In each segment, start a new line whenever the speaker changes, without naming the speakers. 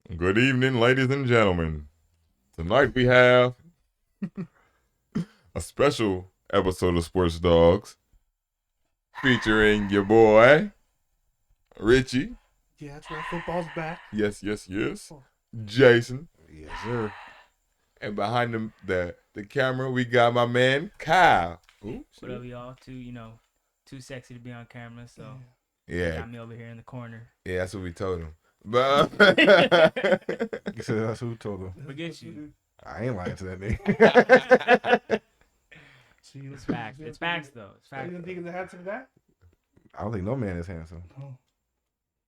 Good evening, ladies and gentlemen. Tonight we have a special episode of Sports Dogs featuring your boy, Richie.
Yeah, that's right. Football's back.
Yes. Jason.
Yes, sir.
And behind the camera, we got my man, Kyle. Ooh,
What up, y'all? Too sexy to be on camera, so
yeah,
got me over here in the corner.
yeah, that's what we told him. But
You said that's who told him.
Forget you.
I ain't lying to that nigga.
See,
It's facts. It's facts, though. It's
You
facts.
don't think it's a handsome for that?
I don't think no man is handsome
No.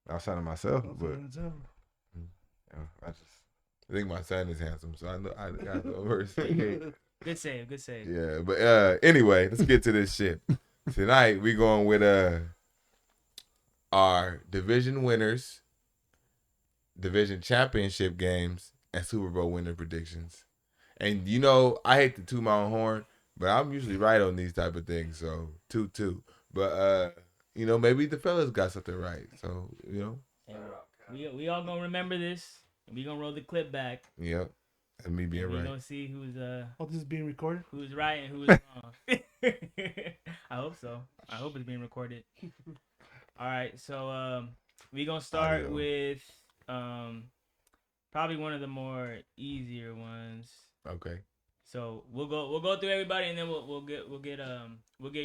outside of myself,
That's
but
what it's over.
I just
I think my son is handsome, so I know I got the verse.
Good save. Good save.
Yeah, but anyway, let's get to this shit. Tonight we going with our division winners, division championship games, and Super Bowl winner predictions. And you know, I hate to toot my own horn, but I'm usually right on these type of things, so toot. But you know, maybe the fellas got something right. So, you know.
And we all gonna remember this. And we gonna roll the clip back.
Yep. And me being
And we
right.
gonna see
All this is being recorded.
who's right and who's wrong. I hope so. I hope it's being recorded. All right, so we gonna start
Audio.
with probably one of the more easier ones.
Okay.
So we'll go through everybody, and then we'll get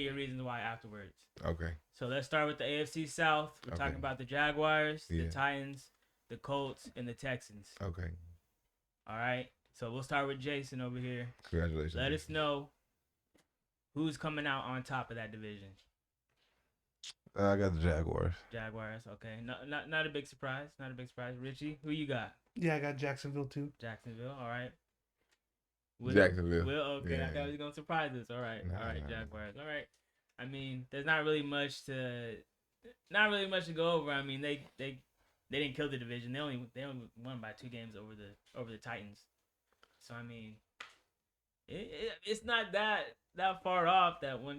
your reasons why afterwards.
Okay.
So let's start with the AFC South. We're
Okay.
talking about the Jaguars,
Yeah.
the Titans, the Colts, and the Texans.
Okay.
All right. So we'll start with Jason over here.
Congratulations.
Let us know who's coming out on top of that division.
I got the Jaguars.
Jaguars. Okay. Not a big surprise. Not a big surprise. Richie, who you got?
Yeah, I got Jacksonville too.
Jacksonville. All right. Will,
Jacksonville.
Will, okay.
Yeah.
I thought he was gonna surprise us. All right.
Nah,
All right.
nah.
Jaguars. All right. I mean, there's not really much to go over. I mean, they didn't kill the division. They only won by 2 games over the Titans. So I mean, it's not that far off that when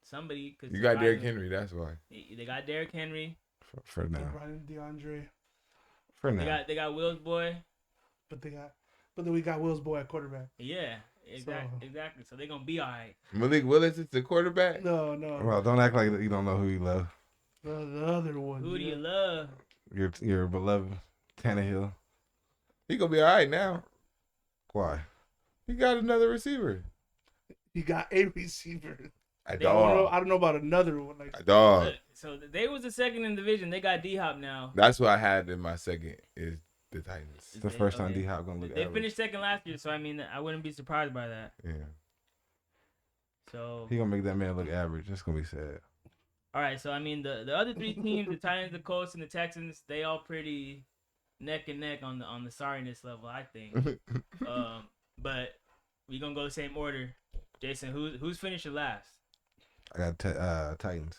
somebody could.
You got
surprise
Derrick
them.
Henry, that's why.
They got Derrick Henry.
For
They
now.
brought in DeAndre,
For now.
They got Will's boy.
but then we got Will's boy at quarterback.
Yeah, exactly. So they're gonna be all right.
Malik Willis is the quarterback.
No,
Well, don't act like you don't know who you love.
the other one.
Who do you love?
Your beloved Tannehill.
He gonna be all right now.
Why?
He got another receiver.
You got a receiver.
A
I
dog.
don't know about another one. Like
A dog.
So they was the second in the division. They got D Hop now.
That's what I had in my second is the Titans.
It's the first time
Okay.
D-Hop gonna look
They
average.
finished second last year, so I mean, I wouldn't be surprised by that.
Yeah.
So
He gonna make that man look average. That's gonna be sad.
all right, so I mean, the other 3 teams, the Titans, the Colts, and the Texans, they all pretty neck and neck on the sorriness level, I think. But we gonna go the same order. Jason, who's finishing last?
I got Titans.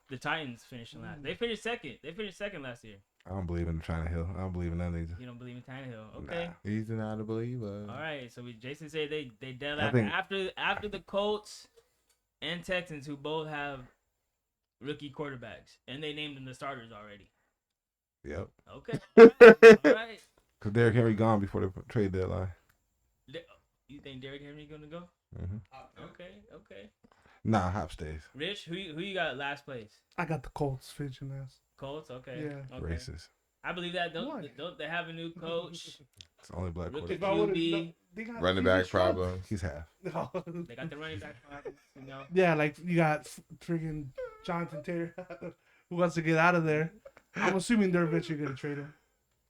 The Titans finishing last. They finished second. They finished second last year.
I don't believe in Tannehill. I don't believe in none of these.
You don't believe in Tannehill, okay?
Nah.
He's not a believer.
All right, so Jason said they dead
I
last
think-
after the Colts and Texans, who both have rookie quarterbacks, and they named them the starters already.
Yep.
Okay, all right.
Cause Derrick Henry gone before the trade deadline.
You think Derrick Henry gonna go?
hmm
Okay.
Nah, Hop stays.
Rich, who you got last place?
I got the Colts finishing last.
Colts. Okay.
Yeah.
Okay.
Racist.
I believe that.
Why?
Don't they have a new coach?
It's the only black
Rookie
quarterback.
QB.
They got
Running back problems.
He's half.
No.
They got the running back.
Yeah, like you got friggin' Jonathan Taylor who wants to get out of there. I'm assuming they're eventually going to trade him.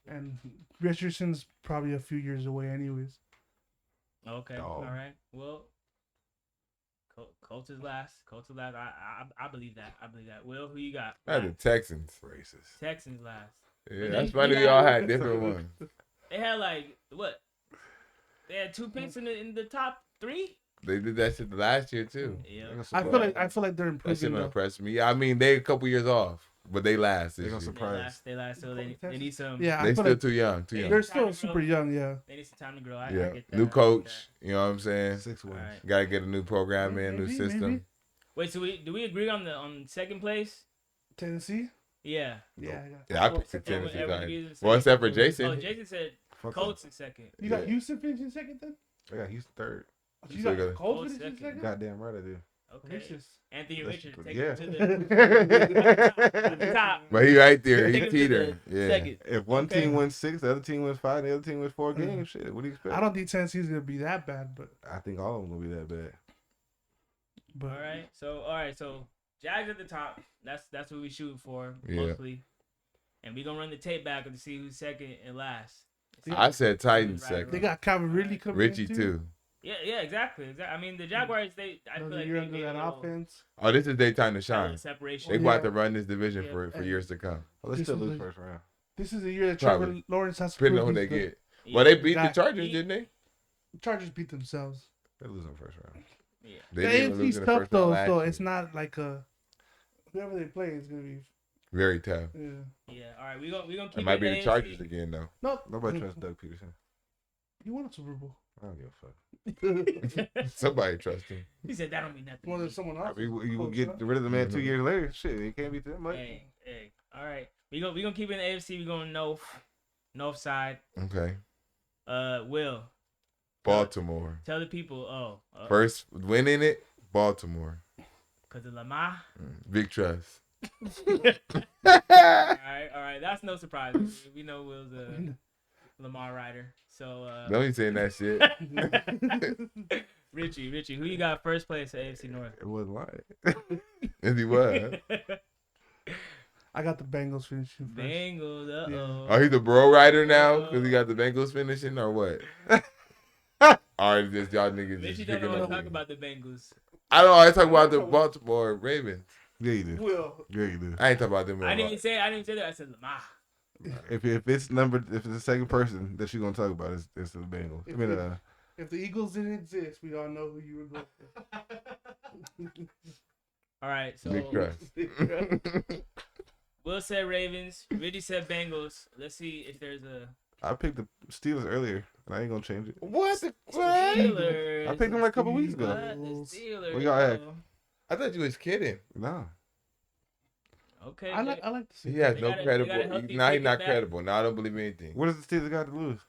And Richardson's probably a few years away, anyways.
Okay.
Dog.
All right. Well, Colts is last. I believe that. Will, who you got?
I had the Texans.
Racist.
Texans last.
Yeah,
But
that's
they
funny.
got-
We all had different ones.
They had like what? They had 2 picks in the top 3.
They did that shit last year too.
Yeah.
I feel like they're
That shit
improving.
don't
Though.
impress me. I mean, they a couple years off, but they last
They
this
gonna
year.
surprise.
They last. So they need some.
Yeah,
They
I feel
still
like
too young. Too
They-
young.
they're still super young. Yeah.
They need some time to grow. I
Yeah.
get that.
New
I get
coach.
that.
You know what I'm saying?
6 wins.
All right.
Got to get a new program in, new
Maybe,
system.
maybe.
Wait, so do we agree on second place?
Tennessee.
Yeah.
Yeah, I got.
Yeah, I picked the
Everyone
Tennessee
agrees
Titans.
in
Well,
second.
except for Jason.
Oh, Jason said
Fuck
Colts in second.
You got
Yeah.
Houston finishing second then?
I got Houston third.
You
So
got
you got-
Colts
Colts
finishing
second.
second?
Goddamn right I do.
Okay.
Richards.
Anthony
That's-
Richards take
yeah.
him to the top.
But he right there.
Take
He
him to
teetering.
the
Yeah.
second.
If one
Okay.
team wins 6, the other team wins 5, and the other team wins 4 games, shit, what do you expect?
I don't think Tennessee's gonna be that bad, but
I think all of them will be that bad.
All right. So Jags at the top. That's what we shooting for
Yeah.
mostly. And we gonna run the tape back to see who's second and last.
I said Titans
Right,
second.
they got Calvin Ridley coming.
Richie
in
too.
Yeah, exactly. I mean, the Jaguars. I feel
Another
like
year
they
under
made
that
a little
offense.
Oh, this is their time to shine.
separation.
They
Yeah.
about to run this division
Yeah.
for years to come.
Well, let's
This
still
is
lose
like-
first round.
This is the year that Trevor
Probably.
Lawrence has to
Depending
prove
on who
he's
they
good.
get. Well, they beat the
Got-
Chargers, didn't they?
Chargers beat themselves.
They lose in the first round.
Yeah.
They
The
didn't even
AFC's
lose in the
tough
first round
though,
last
so
year.
it's not like whoever they play is gonna be.
Very tough.
Yeah.
Yeah. All right. We gonna keep
It might
in
be
the
the
AFC.
Chargers again though.
No,
Nobody trusts Doug Peterson.
He won a Super Bowl.
I don't give a fuck.
Somebody trust him.
He said that don't mean nothing.
More
to
than
me.
someone
I
else.
mean, you will get rid of the man 2 years later. Shit, it can't be that much.
Hey. All right. We gonna keep it in the AFC. We going north side.
Okay.
Will
Baltimore.
tell the people.
First winning it, Baltimore.
Cause of Lamar.
Big trust.
All right. That's no surprise. We know Will's a Lamar rider. So
Don't be saying that shit.
Richie, who you got first place at AFC North?
It wasn't lying.
Yes, he was.
I got the Bengals finishing first.
Bengals. Uh-oh.
Oh, he's a bro rider now because he got the Bengals finishing or what? Or is this y'all niggas
Richie
just
don't know
picking
what to
up?
talk about the Bengals.
I don't always talk about the Baltimore Ravens.
Yeah, you do.
Will.
Yeah, you do.
I ain't talking about them.
I didn't even say that. I said Lamar.
If it's numbered, if it's the second person that you're gonna talk about, it's the Bengals. I mean,
If the Eagles didn't exist, we all know who you were going for.
All right. So
Big trust.
Will said Ravens. Richie said Bengals. Let's see if there's a
I picked the Steelers earlier, and I ain't gonna change it.
What? What?
Steelers.
I picked them like a couple weeks
What?
ago.
The Steelers.
What y'all had?
though.
I thought you was kidding.
No,
Okay.
I like the
He
Steelers.
has
They
no
got a
credible.
healthy
Now he's
pick
not
back.
credible. Now I don't believe anything.
what does the Steelers got to lose?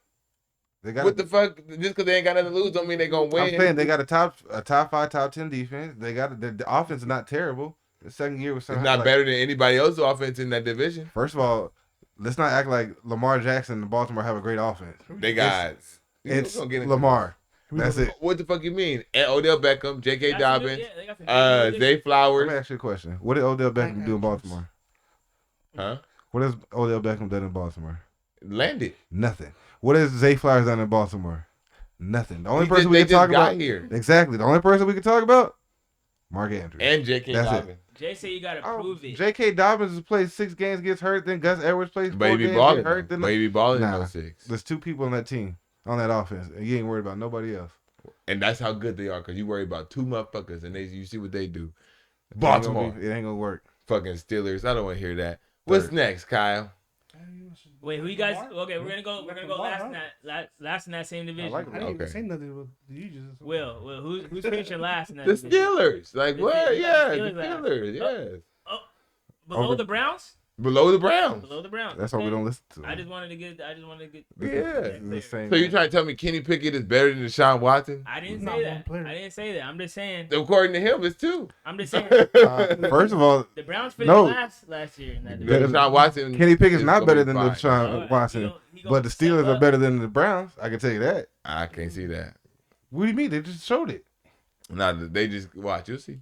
They got.
What the fuck? Just because they ain't got nothing to lose don't mean they gonna win.
I'm saying they got a top 5, top 10 defense. They got the offense is not terrible. The second year was
It's
something
not
like,
better than anybody else's offense in that division.
First of all, let's not act like Lamar Jackson and Baltimore have a great offense.
They got.
It's
We're gonna get into
Lamar. That's it.
What the fuck you mean? And Odell Beckham, J.K.
Got some
Dobbins,
good- yeah, they got some good
Zay
position.
Let
Flowers,
me ask you a question. What did Odell Beckham do in Baltimore?
huh?
What has Odell Beckham done in Baltimore?
Landed.
Nothing. What has Zay Flowers done in Baltimore? Nothing. The only
They
person we can
just
talk
got
about
here.
exactly. The only person we can talk about, Mark Andrews.
And J.K.
That's it.
Dobbins.
Jay said you gotta
Oh,
prove it.
J.K. Dobbins has played 6 games, gets hurt. Then Gus Edwards plays 4
Baby
games,
balling.
get hurt. Then
Baby balling
Nah.
in 06.
there's 2 people on that team, on that offense, and you ain't worried about nobody else.
And that's how good they are because you worry about 2 motherfuckers and you see what they do.
It ain't gonna
Baltimore.
be- It ain't gonna work.
Fucking Steelers. I don't want to hear that. What's
Third.
next, Kyle?
Wait, who you guys?
Lamar?
Okay, we're gonna go last in that same division.
like
I didn't even
Okay.
say nothing. But you just
Will, who's finishing last in that
The
division?
Steelers. Like
The
what?
Steelers.
Yeah, the
Steelers last.
Steelers. Yes.
Below
Over-
the Browns.
Below the Browns.
Below the Browns.
That's why we
Okay.
don't listen to.
I just wanted to get.
Yeah.
It's the same.
So you trying to tell me Kenny Pickett is better than Deshaun Watson?
I didn't
He's
say
not one
that.
player.
I didn't say that. I'm just saying.
According to him, it's 2.
I'm just saying.
First of all,
The Browns finished
No.
last year in that
Yeah,
division.
Deshaun Watson.
Kenny Pickett's
is
not
gonna
better
be
than
fine.
Deshaun
He
Watson,
gonna
but the
step
Steelers are
up.
better than the Browns. I can tell you that.
I can't see that.
What do you mean? They just showed it.
Nah, they just watch. You'll see.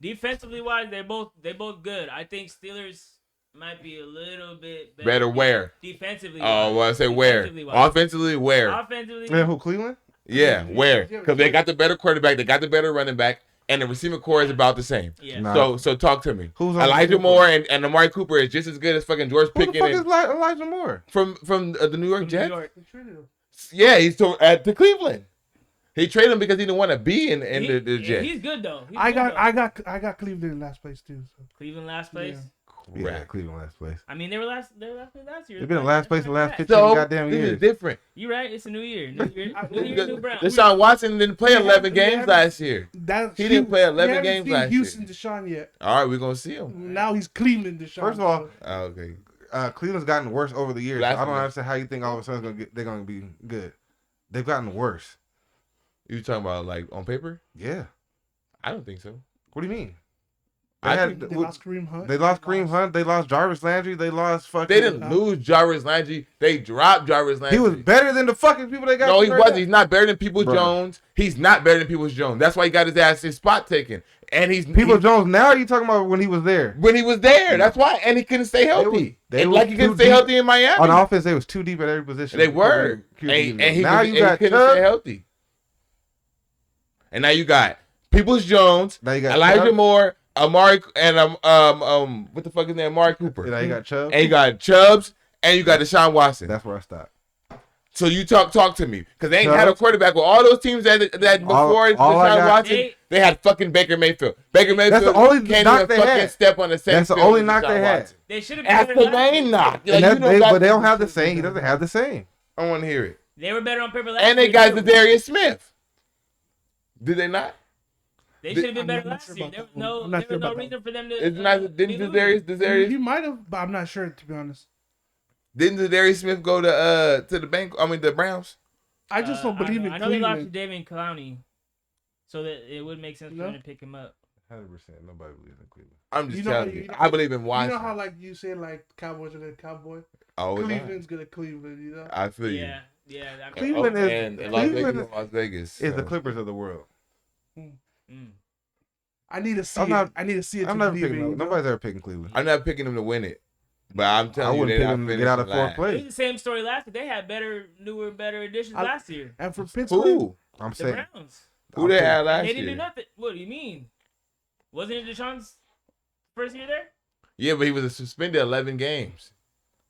Defensively wise, they both good. I think Steelers might be a little bit
Better where?
defensively.
Oh, well, I say where?
Defensively wise.
Offensively, where?
Offensively,
Man, who Cleveland?
Yeah, where? Because they got the better quarterback, they got the better running back, and the receiving core is about the same.
yeah.
Nah.
So talk to me.
Who's on
Elijah
the
Moore and Amari Cooper is just as good as fucking George
Who the
Pickens
fuck is
and
Elijah Moore?
from the New York
From New
Jets.
York.
They traded him.
Yeah, he's to Cleveland. He traded him because he didn't want to be in the
Yeah,
Jets.
he's good though.
I got Cleveland in last place too. So.
Cleveland last place.
Yeah.
Yeah,
Correct.
Cleveland last place.
I mean, they were last place last year.
They've been in last place the last 15
So
goddamn
this is
years.
different.
You right? It's a new year. New year, new Browns.
Deshaun Watson didn't play
We have-
11
we
games
haven't-
last year. He didn't play 11
we haven't
games
seen
last
Houston
year.
Deshaun yet.
All right, we're gonna see him.
Now he's Cleveland Deshaun.
First of all,
Okay.
Cleveland's gotten worse over the years. So I don't
Blasphemy.
understand how you think all of a sudden they're gonna be good. They've gotten worse.
You talking about like on paper?
Yeah.
I don't think so.
What do you mean?
I
had-
they lost Kareem Hunt.
They lost Kareem Hunt. They lost Jarvis Landry. They lost fucking.
They didn't lose Jarvis Landry. They dropped Jarvis Landry.
He was better than the fucking people they got.
No, he
right
wasn't.
now.
He's not better than People
Bruh.
Jones. He's not better than People Jones. That's why he got his spot taken. And
People Jones. Now are you talking about when he was there?
when he was there. That's why. And he couldn't stay healthy.
they
And
was
like he couldn't
too
stay
deep.
healthy in Miami.
On offense, they was too deep at every position.
They were. And he
now
was,
you
and
got
he couldn't
Chubb.
stay healthy. And now you got Peoples Jones,
Now you got
Elijah
Chubb.
Moore, Amari, and what the fuck is his name? Amari Cooper.
Now you got Chubb.
And you got Chubbs, and you got Deshaun Watson.
That's where I stopped.
So you talk to me, because they ain't
Chubbs.
had a quarterback with all those teams that before
all I
Deshaun
got-
Watson. They had fucking Baker Mayfield. Baker Mayfield
the only
can't
knock
even
they
fucking
had.
step on the same.
That's the
field
only
as
knock
Deshaun
they had.
Watson.
They should have
That's
been
the
better last
main
year.
knock. Like,
And
you
that,
know
they,
that-
but they don't have the same. He doesn't have the same.
I want to hear it.
They were better on paper last
And they
year.
got
too.
Darius Smith. Did they not?
They should have been
I'm
better
not
last
sure
year.
about
There was
that one.
no,
I'm
there
not sure
was no
about that
reason for them to.
It's not.
be
Didn't
losing.
Darius?
He might have, but I'm not sure to be honest.
Didn't Darius Smith go to the bank? I mean the Browns.
I just don't believe in
I know they lost to
Cleveland.
David Clowney, so that it would make sense for
No.
them to pick him up.
100%. Nobody believes in Cleveland.
I'm just
You know
telling
how
you.
you-
I believe in
You
Watson.
know how like you say like Cowboys are gonna Cowboy.
Always.
Cleveland's gonna Cleveland. You know.
I feel you.
Yeah, yeah. I mean,
Cleveland is-
and Las Vegas,
Cleveland
is Las Vegas.
Is the
so.
Clippers of the world.
mm.
I need to see
I'm not-
it. I need to see it.
I'm
to
never
believe it,
picking.
you know?
Nobody's ever picking Cleveland.
I'm not picking them to win it, but I'm
I
telling you,
wouldn't
they're
pick
not
them to get out of
finishing
fourth
last.
It
place.
was the same story last year. They had newer additions
I-
last year.
And for Pittsburgh,
Who?
I'm
The
saying.
Browns.
Who they had
And
last
they didn't do
year?
nothing. What do you mean? Wasn't it Deshaun's first year there?
Yeah, but he was suspended 11 games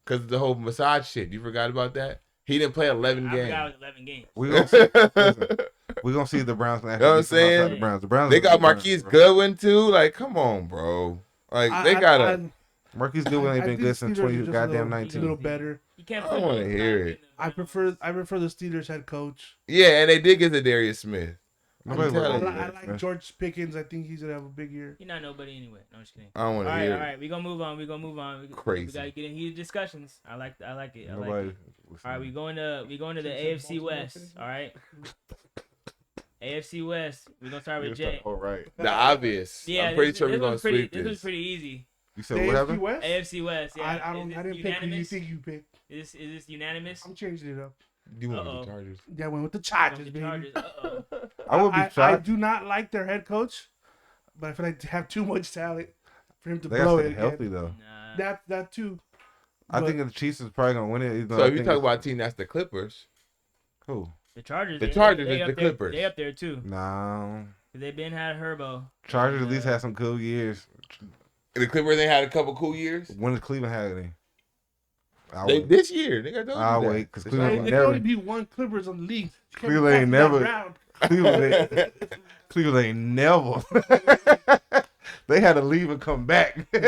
because of the whole massage shit. You forgot about that? He didn't play 11
I forgot it
games.
was 11 games.
We gonna see, listen, we gonna see the Browns.
You know what I'm saying?
The Browns. The Browns.
They
are
got
the Browns,
Marquise
bro.
Goodwin too. Like, come on, bro. Like they got a.
Marquise Goodwin ain't
I
been
think
good since
Steelers are
20
just a
goddamn
little- A
19.
little better.
You can't
I
put
wanna
no
hear
stock
it.
in the
I
Browns.
prefer the Steelers head coach.
Yeah, and they did get the Darius Smith.
Nobody
I'm
worried
telling
about
you.
I
that,
like
man.
George Pickens. I think he's gonna have a big year.
You're not nobody anyway. No, I'm just kidding.
I don't
All
want to
right,
hear
all
it.
right. We're gonna move on. We
Crazy.
gotta get in heated discussions. I like it. I like it.
Nobody.
All right, we going to the AFC West. All right. AFC West. We're gonna start with Jay.
All right.
The obvious.
Yeah,
I'm pretty
this-
sure we're
this
gonna
one's pretty,
sweep
This was
this.
pretty easy.
You
The
said what
AFC
happened?
West.
AFC West. Yeah.
I
Is
didn't
this
pick who you
unanimous?
think you picked.
Is this unanimous?
I'm changing it up.
You want
Uh-oh.
the Chargers?
Yeah, I went with the
Going
Chargers,
with the
baby.
Chargers. Uh-oh.
I would be
I
shocked.
do not like their head coach, but I feel like they have too much talent for him to
They
blow
got to
it.
stay healthy
again.
though.
Nah.
That too.
I
But-
think the Chiefs is probably gonna win it. even though
So
I
if you
think
talk
it's-
about a team that's the Clippers,
who?
The Chargers.
The
they-
Chargers
they
is
up
the
there-
Clippers.
They up there too.
No.
They've been had Herbo.
Chargers at
And,
least had some cool years.
the Clippers they had a couple cool years.
When did Cleveland have any? I'll
They
wait.
this year. They got those.
I'll wait, 'cause
They,
Cleveland ain't
they
never-
can only be one Clippers on the league. You can't
Cleveland ain't
pass that
never-
round.
Cleveland ain't never. They had to leave and come back.
And they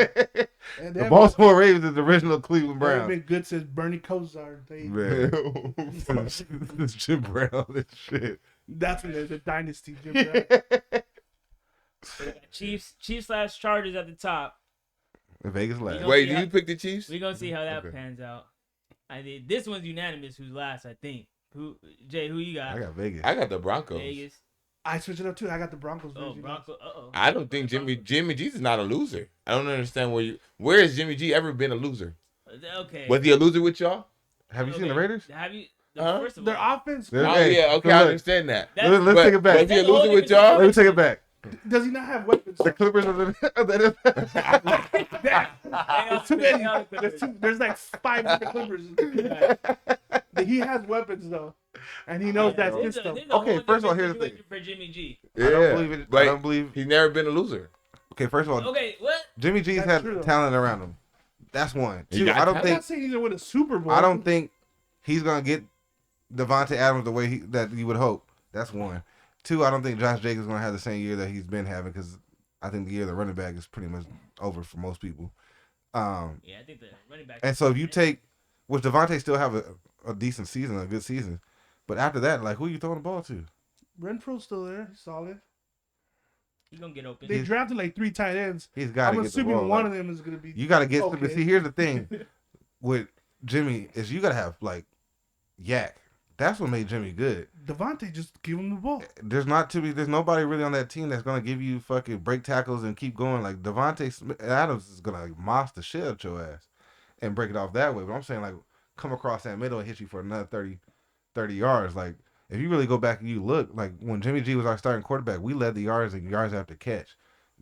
The
haven't-
Baltimore Ravens is the original Cleveland
they haven't
Browns.
been good since Bernie Kosar.
Man. This Jim Brown, this shit.
That's when there's a dynasty. Jim Brown.
So they got Chiefs/Chargers at the top.
Vegas
You
last.
know-
Wait,
see
did
how-
you pick the Chiefs?
We're gonna see how that
Okay.
pans out. I think this one's unanimous. Who's last? I think. Who? Jay? Who you got?
I got Vegas.
I got the Broncos.
Vegas.
I switched it up too. I got the Broncos.
Oh,
version.
Bronco. Uh-oh.
I don't think Jimmy G's is not a loser. I don't understand where has Jimmy G ever been a loser?
Okay.
Was he a loser with y'all?
Have you seen the
Okay.
Raiders?
Have you?
Huh?
First of
Their
all,
offense.
They're-
Oh
Hey,
yeah, okay,
so
I
look.
understand that.
that's-
Let's take it back.
Was he a
That's a whole
loser with
different
y'all?
Let me take it back.
Does he not have weapons?
The Clippers are the.
There's too many. There's like 5 different Clippers. He has weapons though, and he knows that
There's a-
system.
there's a
Okay,
whole
first of all,
different
here's the
situation for Jimmy G.
I don't believe it.
But
I don't believe.
he's never been a loser.
Okay, first of all,
Okay, what?
Jimmy G's
That's
had
true, though.
talent around him. That's one.
He
Two,
got
I don't
I'm
think.
not saying he's gonna win a Super Bowl.
I don't think he's gonna get Devontae Adams the way that you would hope. That's one. Two, I don't think Josh Jacobs is gonna have the same year that he's been having because I think the year of the running back is pretty much over for most people.
Yeah, I think the running back.
And so if you take, which Devontae still have a decent season, a good season, but after that, like who you throwing the ball to?
Renfro's still there, he's solid.
He's gonna get open.
They drafted like 3 tight ends.
He's got to
I'm
get the
assuming
ball.
one
Like,
of them is gonna be.
you got to get.
Okay.
See, here's the thing with Jimmy is you got to have like yak. That's what made Jimmy good.
Devontae just give him the ball.
There's nobody really on that team that's gonna give you fucking break tackles and keep going. Like Devontae Adams is gonna like moss the shit out your ass and break it off that way. But I'm saying like come across that middle and hit you for another 30 yards. Like if you really go back and you look, like when Jimmy G was our starting quarterback, we led the yards and yards after catch.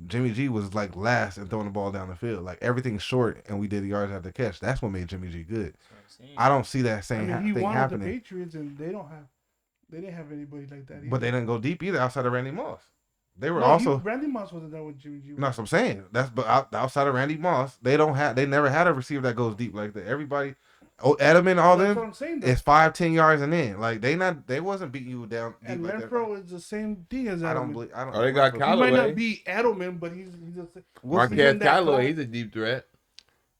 Jimmy G was like last and throwing the ball down the field. Like everything's short and we did the yards after catch. That's what made Jimmy G good.
That's what I'm saying.
I don't see that
I
same
mean, he
thing
won with the
happening.
Patriots, and they didn't have anybody like that. Either.
But they didn't go deep either outside of Randy Moss. They were
No,
also
Randy Moss wasn't there with Jimmy G.
no, that's what I'm saying. That's but outside of Randy Moss, they never had a receiver that goes deep like that. Everybody, Edelman, all
That's what
them,
I'm saying. Though.
it's 5-10 yards and in. Like they wasn't beating you down deep
And
like that.
Renfro is the same thing as Edelman.
I don't believe. I don't.
Oh, they got
He
Callaway.
might not be Edelman, but he's just.
We'll see.
Marquez
Even that
Callaway,
call-
he's a deep threat.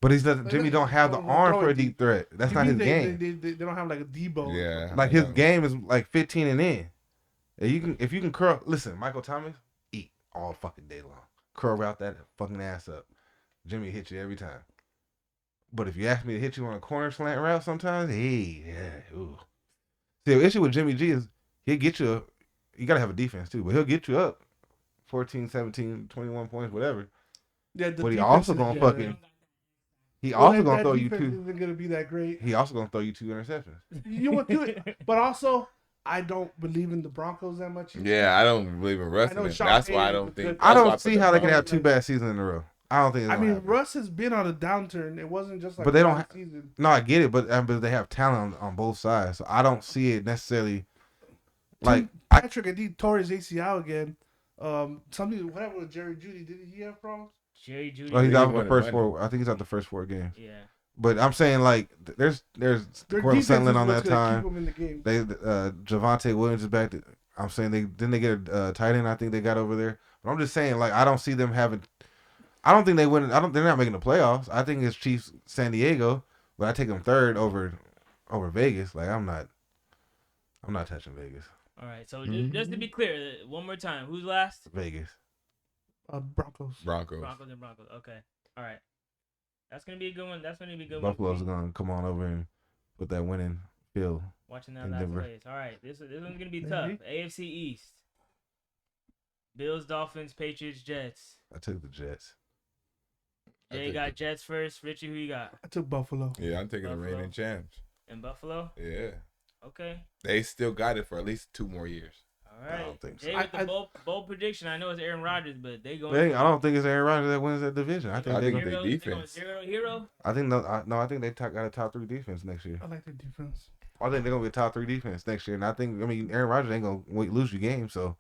But Jimmy don't have the arm for a deep threat. That's not his game.
They don't have like a Debo.
Yeah.
Like his game is like 15 and in. If you can curl, listen, Michael Thomas, eat all fucking day long. Curl route that fucking ass up. Jimmy hit you every time. But if you ask me to hit you on a corner slant route sometimes, ooh. See, the issue with Jimmy G is he'll get you, you got to have a defense too, but he'll get you up 14, 17, 21 points, whatever.
Yeah,
But he also going to fucking, he also going to throw you two.
Isn't going to be that great.
He also going to throw you 2 interceptions.
You would do it, but also I don't believe in the Broncos that much.
Yeah, I don't believe in
I
Russ.
know
in it.
Sean
That's why I
Payton
don't
is
think.
good.
I
that's why
don't
put
see
the
how they can
Broncos-
have 2 bad seasons in a row. I don't think. It's
I
gonna
mean,
happen.
Russ has been on a downturn. It wasn't just like
But they don't
one
ha-
season.
No, I get it, but they have talent on both sides, so I don't see it necessarily. Like
Patrick, I think tore his ACL again. Something what happened with Jerry Judy? Did he have problems?
Jerry Judy.
oh, he's
He
out the
wanted
first
money.
4. I think he's out the first 4 games.
Yeah.
But I'm saying like there's
Their
Cortland
defense
Sutherland
is
on
what's
that
gonna
time.
keep him in the game.
They Javonte Williams is back. I'm saying they get a tight end. I think they got over there. But I'm just saying like I don't see them having. I don't think they win. They're not making the playoffs. I think it's Chiefs San Diego, but I take them third over Vegas. Like I'm not touching Vegas.
All right. So just to be clear, one more time, who's last?
Vegas.
Broncos.
Broncos.
Broncos and Broncos. Okay. All right. That's gonna be a good one. That's gonna be a good
Buffalo's
one.
gonna come on over and put that winning field.
Watching that
in
last
Denver.
place. All right. This one's gonna be tough.
Maybe.
AFC East. Bills, Dolphins, Patriots, Jets.
I took the Jets.
I
Jay
took
got Jets first. Richie, who you got?
I took Buffalo.
Yeah, I'm taking the
Buffalo.
reigning champs.
In Buffalo.
Yeah,
Okay.
they still got it for at least 2 more years.
All right.
I don't think so.
Jay with the bold prediction. I know it's Aaron Rodgers, but they going.
I don't think it's Aaron Rodgers that wins that division. I think
I
they.
think
Gonna,
they
They
defense.
going hero.
I think I think they got a top 3 defense next year.
I like their defense.
I think they're gonna be a top 3 defense next year, and I mean Aaron Rodgers ain't gonna lose you game, so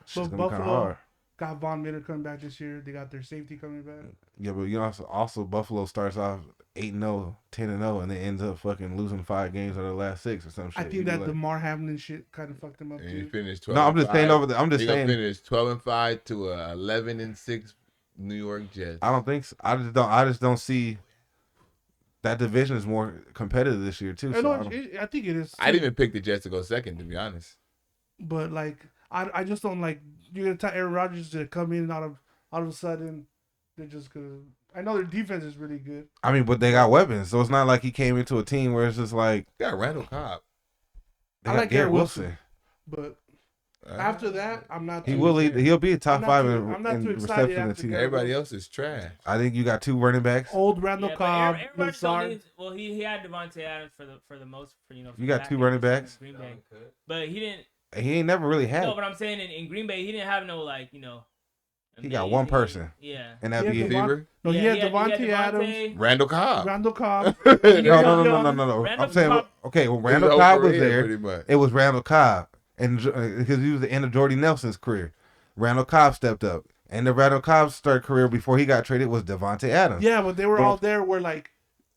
it's
But
just gonna be kind of
Buffalo-
hard.
Got Von Miller coming back this year. They got their safety coming back.
Yeah, but you know also Buffalo starts off 8-0, 10-0, and then ends up fucking losing 5 games out of the last 6 or some shit.
I think
You
that
like-
DeMar Hamlin shit kind of fucked him up
And he
too.
finished 12.
No, I'm just saying I'm just
He gonna
saying.
finish 12-5 to a 11-6 New York Jets.
I don't think so. I just don't see that division is more competitive this year too.
I,
So
know,
I don't-
I think it is.
I didn't even pick the Jets to go second, to be honest.
But like, I just don't like. You're gonna tell Aaron Rodgers to come in out of a sudden. They're just gonna. I know their defense is really good.
I mean, but they got weapons, so it's not like he came into a team where it's just like
They got Randall Cobb.
they
I
got
like
Garrett
Garrett
Wilson.
But after that, I'm not.
He
too-
will lead. He'll be a top
I'm not
5
too- I'm not
in
too excited
reception in the
after
season.
Garrett
Everybody else is trash.
I think you got 2 running backs.
Old Randall
Yeah, but
Cobb,
Aaron Rodgers don't
Lazard.
need- well, he had Devontae Adams for the most for you know. For
You got
back
2
end
running
of the
backs?
Green Bay, but he didn't.
He ain't never really had.
No, but I'm saying in Green Bay, he didn't have no like you know.
He got one
amazing-
person.
Yeah.
And that
He
be
had
it.
Receiver?
No, he
Yeah,
had Devontae Adams,
Randall Cobb.
Randall Cobb.
No.
Randall
I'm saying
Cobb-
okay. Well,
His
Randall
whole
Cobb was
career,
there.
Pretty much.
It was Randall Cobb, and because he was the end of Jordy Nelson's career, Randall Cobb stepped up, and the Randall Cobb's third career before he got traded was Devontae Adams.
Yeah, but they were all there where like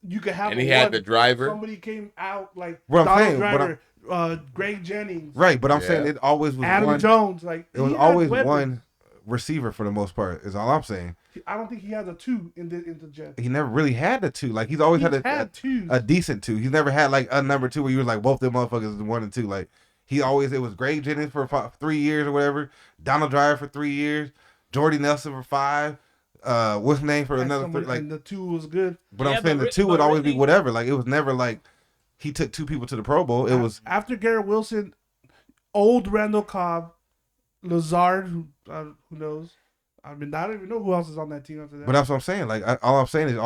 you could have.
And
a
he had
one-
the driver.
Somebody came out like
What I'm
Donald
saying,
Driver, Greg Jennings,
Right, but I'm
Yeah.
saying it always was
Adam
one.
Jones. Like
It was
he had
always
weapons.
one receiver for the most part. Is all I'm saying.
I don't think he has a 2 in the Jets.
He never really had the 2. Like he's always
He's
had
twos.
a decent 2. He's never had like a number 2 where you was like both them motherfuckers is 1 and 2. Like it was Greg Jennings for 3 years or whatever. Donald Dreyer for 3 years. Jordy Nelson for 5. What's his name for another 3? Like
and the 2 was good.
But I'm saying the 2 would always be whatever. Like it was never like he took 2 people to the Pro Bowl. It was
after Garrett Wilson, old Randall Cobb, Lazard, who knows. I mean, I don't even know who else is on that team after that.
But that's what I'm saying. Like all I'm saying is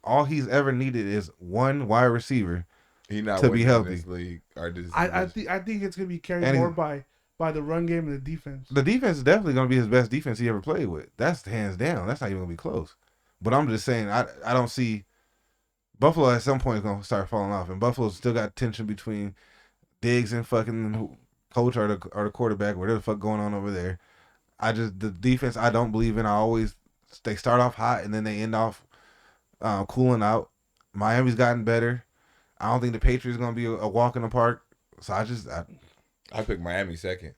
all he's ever needed is one wide receiver.
He not
to be healthy.
This league or this
I think it's gonna be carried more by the run game and the defense.
The defense is definitely gonna be his best defense he ever played with. That's hands down. That's not even gonna be close. But I'm just saying I don't see Buffalo at some point is gonna start falling off, and Buffalo's still got tension between Diggs and fucking coach or the quarterback, whatever the fuck going on over there. The defense I don't believe in. They start off hot and then they end off cooling out. Miami's gotten better. I don't think the Patriots are gonna be a walk in the park. So
I picked Miami second.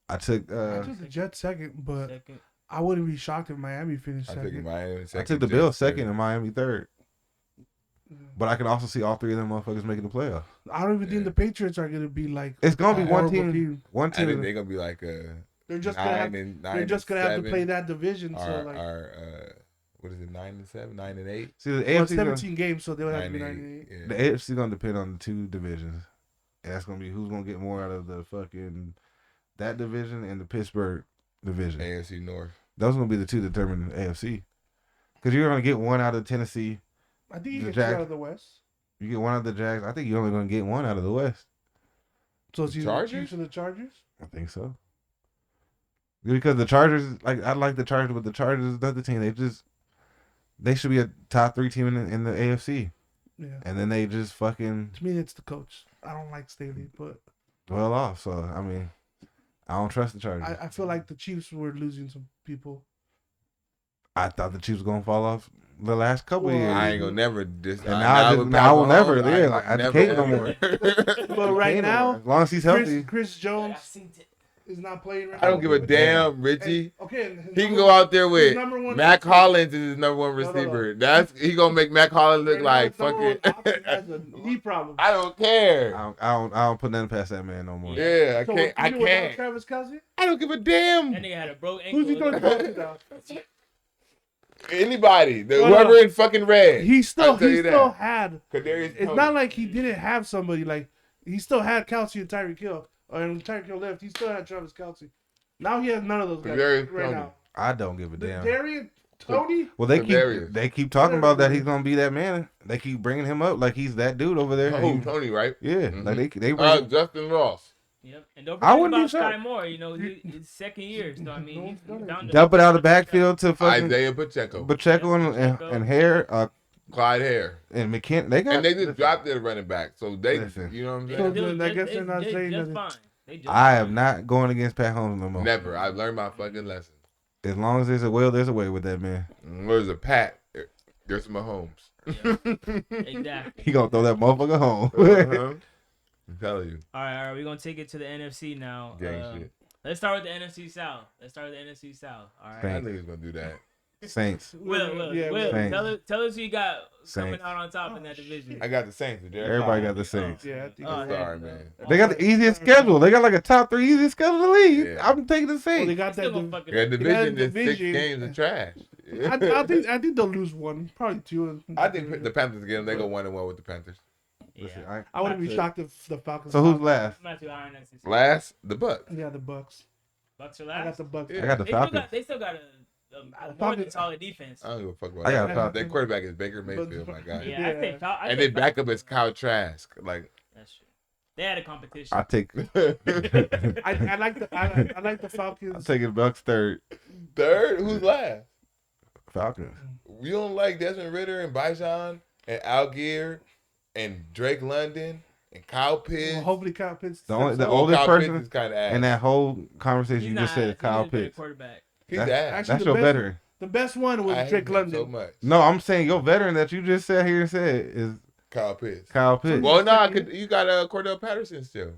I took
the Jets second, but I wouldn't be shocked if Miami finished second.
I picked Miami second.
I took the Bills second and Miami third. But I can also see all 3 of them motherfuckers making the playoffs.
I don't even think the Patriots are gonna be like.
It's gonna be one
horrible
team. One team.
I think they're gonna be like
they're just gonna have to play that division.
What is it? 9-7, 9-8.
See the
AFC 17
gonna,
games, so they would have to be 9-8.
Yeah.
The AFC gonna depend on the 2 divisions. And that's gonna be who's gonna get more out of the fucking that division and the Pittsburgh division.
AFC North.
Those are gonna be the 2 determining the AFC. Because you're gonna get one out of Tennessee.
I think you get 2 out of the West.
You get one out of the Jags. I think you're only gonna get one out of the West.
So it's either
Chargers?
Chiefs or the Chargers.
I think so. Because the Chargers, I like the Chargers, but the Chargers is another team. They should be a top 3 team in the AFC.
Yeah.
And then they just fucking.
To me, it's the coach. I don't like Staley, but.
Well off. So I mean, I don't trust the Chargers.
I feel like the Chiefs were losing some people.
I thought the Chiefs were gonna fall off the last couple years.
I ain't gonna never.
I will never. Yeah, like, I can't no more.
But right now,
as long as he's healthy,
Chris Jones is not playing right
I
now.
don't give a damn, Richie.
Okay,
He can go out there with Mac Hollins is his number 1 receiver. He gonna make Mac Hollins look like fucking.
Has a knee problem.
I don't care.
I don't put nothing past that man no more.
Yeah,
So
I can't.
Travis Kelce?
I don't give a damn.
That nigga had a broke ankle.
Who's he going to go to now?
Anybody, whoever in fucking red.
He still had.
Kadarius
It's
Toney.
not like he didn't have somebody. Like he still had Kelce and Tyreek Hill. And Tyreek Hill left. He still had Travis Kelce. Now he has none of those guys
Kadarius
right
Toney.
now.
I don't give a damn.
Darian Tony.
Well,
Kadarius.
they keep talking about that he's gonna be that man. They keep bringing him up like he's that dude over there.
Tony, right?
Yeah,
Mhm.
like they bring.
Justin Ross.
Yep. And don't
I
forget
wouldn't be
about Sky
shocked.
Moore. You know, his second year. So I mean, he's down to
Dump it out of the backfield to fucking
Isaiah Pacheco.
and Hare,
Clyde Hare.
and McKinnon.
And they just dropped their running back. So they,
Listen.
you know what I'm
They-
saying?
So
they-
then I guess
they-
they're not
they
saying
just
nothing.
fine. They just
I
fine.
am not going against Pat Holmes no more.
Never. I learned my fucking lesson.
As long as there's a will, there's a way with that man.
Where's a Pat? There's Mahomes.
Exactly.
He gonna throw that motherfucker home.
Uh-huh. I'm telling you.
All right. We're gonna take it to the NFC now.
Gang shit.
Let's start with the NFC South. All right.
I
Thank-
think he's gonna do that.
Saints.
Will,
Saints.
tell us who you got coming
Saints.
out on top in that division.
I got the Saints.
Everybody got the Saints.
Yeah, I think
Oh,
it's-
heck
Sorry,
no.
man.
They got the easiest schedule. They got like a top 3 easiest schedule in the league.
Yeah.
I'm taking the
well,
Saints.
they got
Still
that.
gonna fuck it
Yeah,
up.
division is 6
division.
games of trash.
I think they'll lose one, probably 2.
I think the Panthers get them. They go 1-1 with the Panthers.
Listen,
Yeah.
I wouldn't be shocked if the Falcons.
So who's last?
I'm not too high on that system.
Last, the Bucks.
Yeah, the Bucks.
Bucks are
I got
last.
the Bucks.
Yeah.
I got the Falcons.
They still got a more
Falcons-
than solid defense.
I don't give a fuck about
I got
that.
Falcons.
Their quarterback is Baker Mayfield, my guy.
Yeah, I think
And they back up as Kyle Trask. Like,
That's true. They had a competition.
I take.
I like the Falcons.
I'm taking Bucks third.
third, who's last?
Falcons.
You don't like Desmond Ritter and Bijan and Algier and Drake London and Kyle Pitts?
Well, hopefully Kyle Pitts.
The only-
steps
the
up.
oldest
Kyle
person
Pitts is kind of ass.
And that whole conversation
He's
you
not
just said,
ass.
Kyle
He's a great
Pitts.
quarterback.
He's
That's-
ass.
Actually,
That's
the
your
best-
veteran.
The best one was
I hate
Drake
him
London.
so much.
No, I'm saying your veteran that you just sat here and said is
Kyle Pitts.
Kyle Pitts.
Well, no, you got Cordell Patterson still.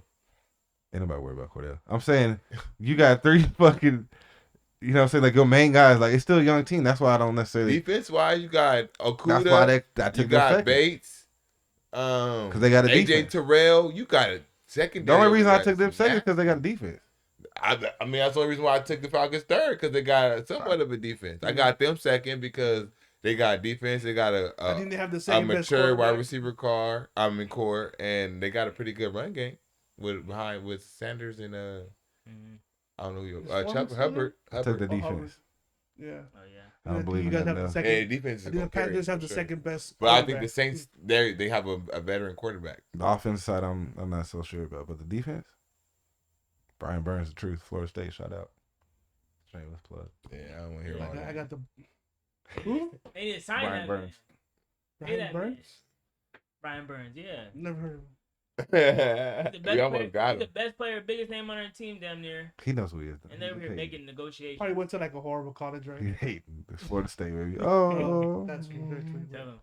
Ain't nobody worried about Cordell. I'm saying you got 3 fucking You know what I'm saying? Like your main guys, like it's still a young team. That's why I don't necessarily.
Defense wise, you got Okuda.
That's why I
You
took them
got
second.
Bates.
Because they got a
AJ
defense.
Terrell. You got a
The
secondary.
only reason I
over
took them
that.
second is because they got a defense.
I mean, that's the only reason why I took the Falcons third, because they got somewhat of a defense. I got them second because they got defense. They got
I think they have the
a
second best
mature wide
quarterback.
receiver core, and they got a pretty good run game with Sanders and I don't know who
Is
Chuck
Foreman
Hubbard.
I took the
Oh,
defense.
Yeah.
Oh yeah.
I don't believe
you
in
guys
that.
have the
No.
second.
Yeah, defense is
I think
gonna
the
carry
Panthers
for
have the
sure.
second best.
But I think the
quarterback.
Saints they have a veteran quarterback.
The offense side, I'm not so sure about, but the defense, Brian Burns, the truth. Florida State, shout out. Shameless plug.
Yeah, I don't want to hear all
I
that.
got the. Who?
They didn't sign
Brian
that
Burns.
man.
Brian
that
Burns?
Brian Burns, yeah.
Never heard of him.
He's the best
We almost
player,
got
he's
him.
the best player, biggest name on our team, damn near.
He knows who he is. Though.
And they were here
He
making negotiations.
Probably went to like a horrible college, right?
He hating. It's Florida State, baby.
Oh,
Oh,
that's true. That's true.
Tell him.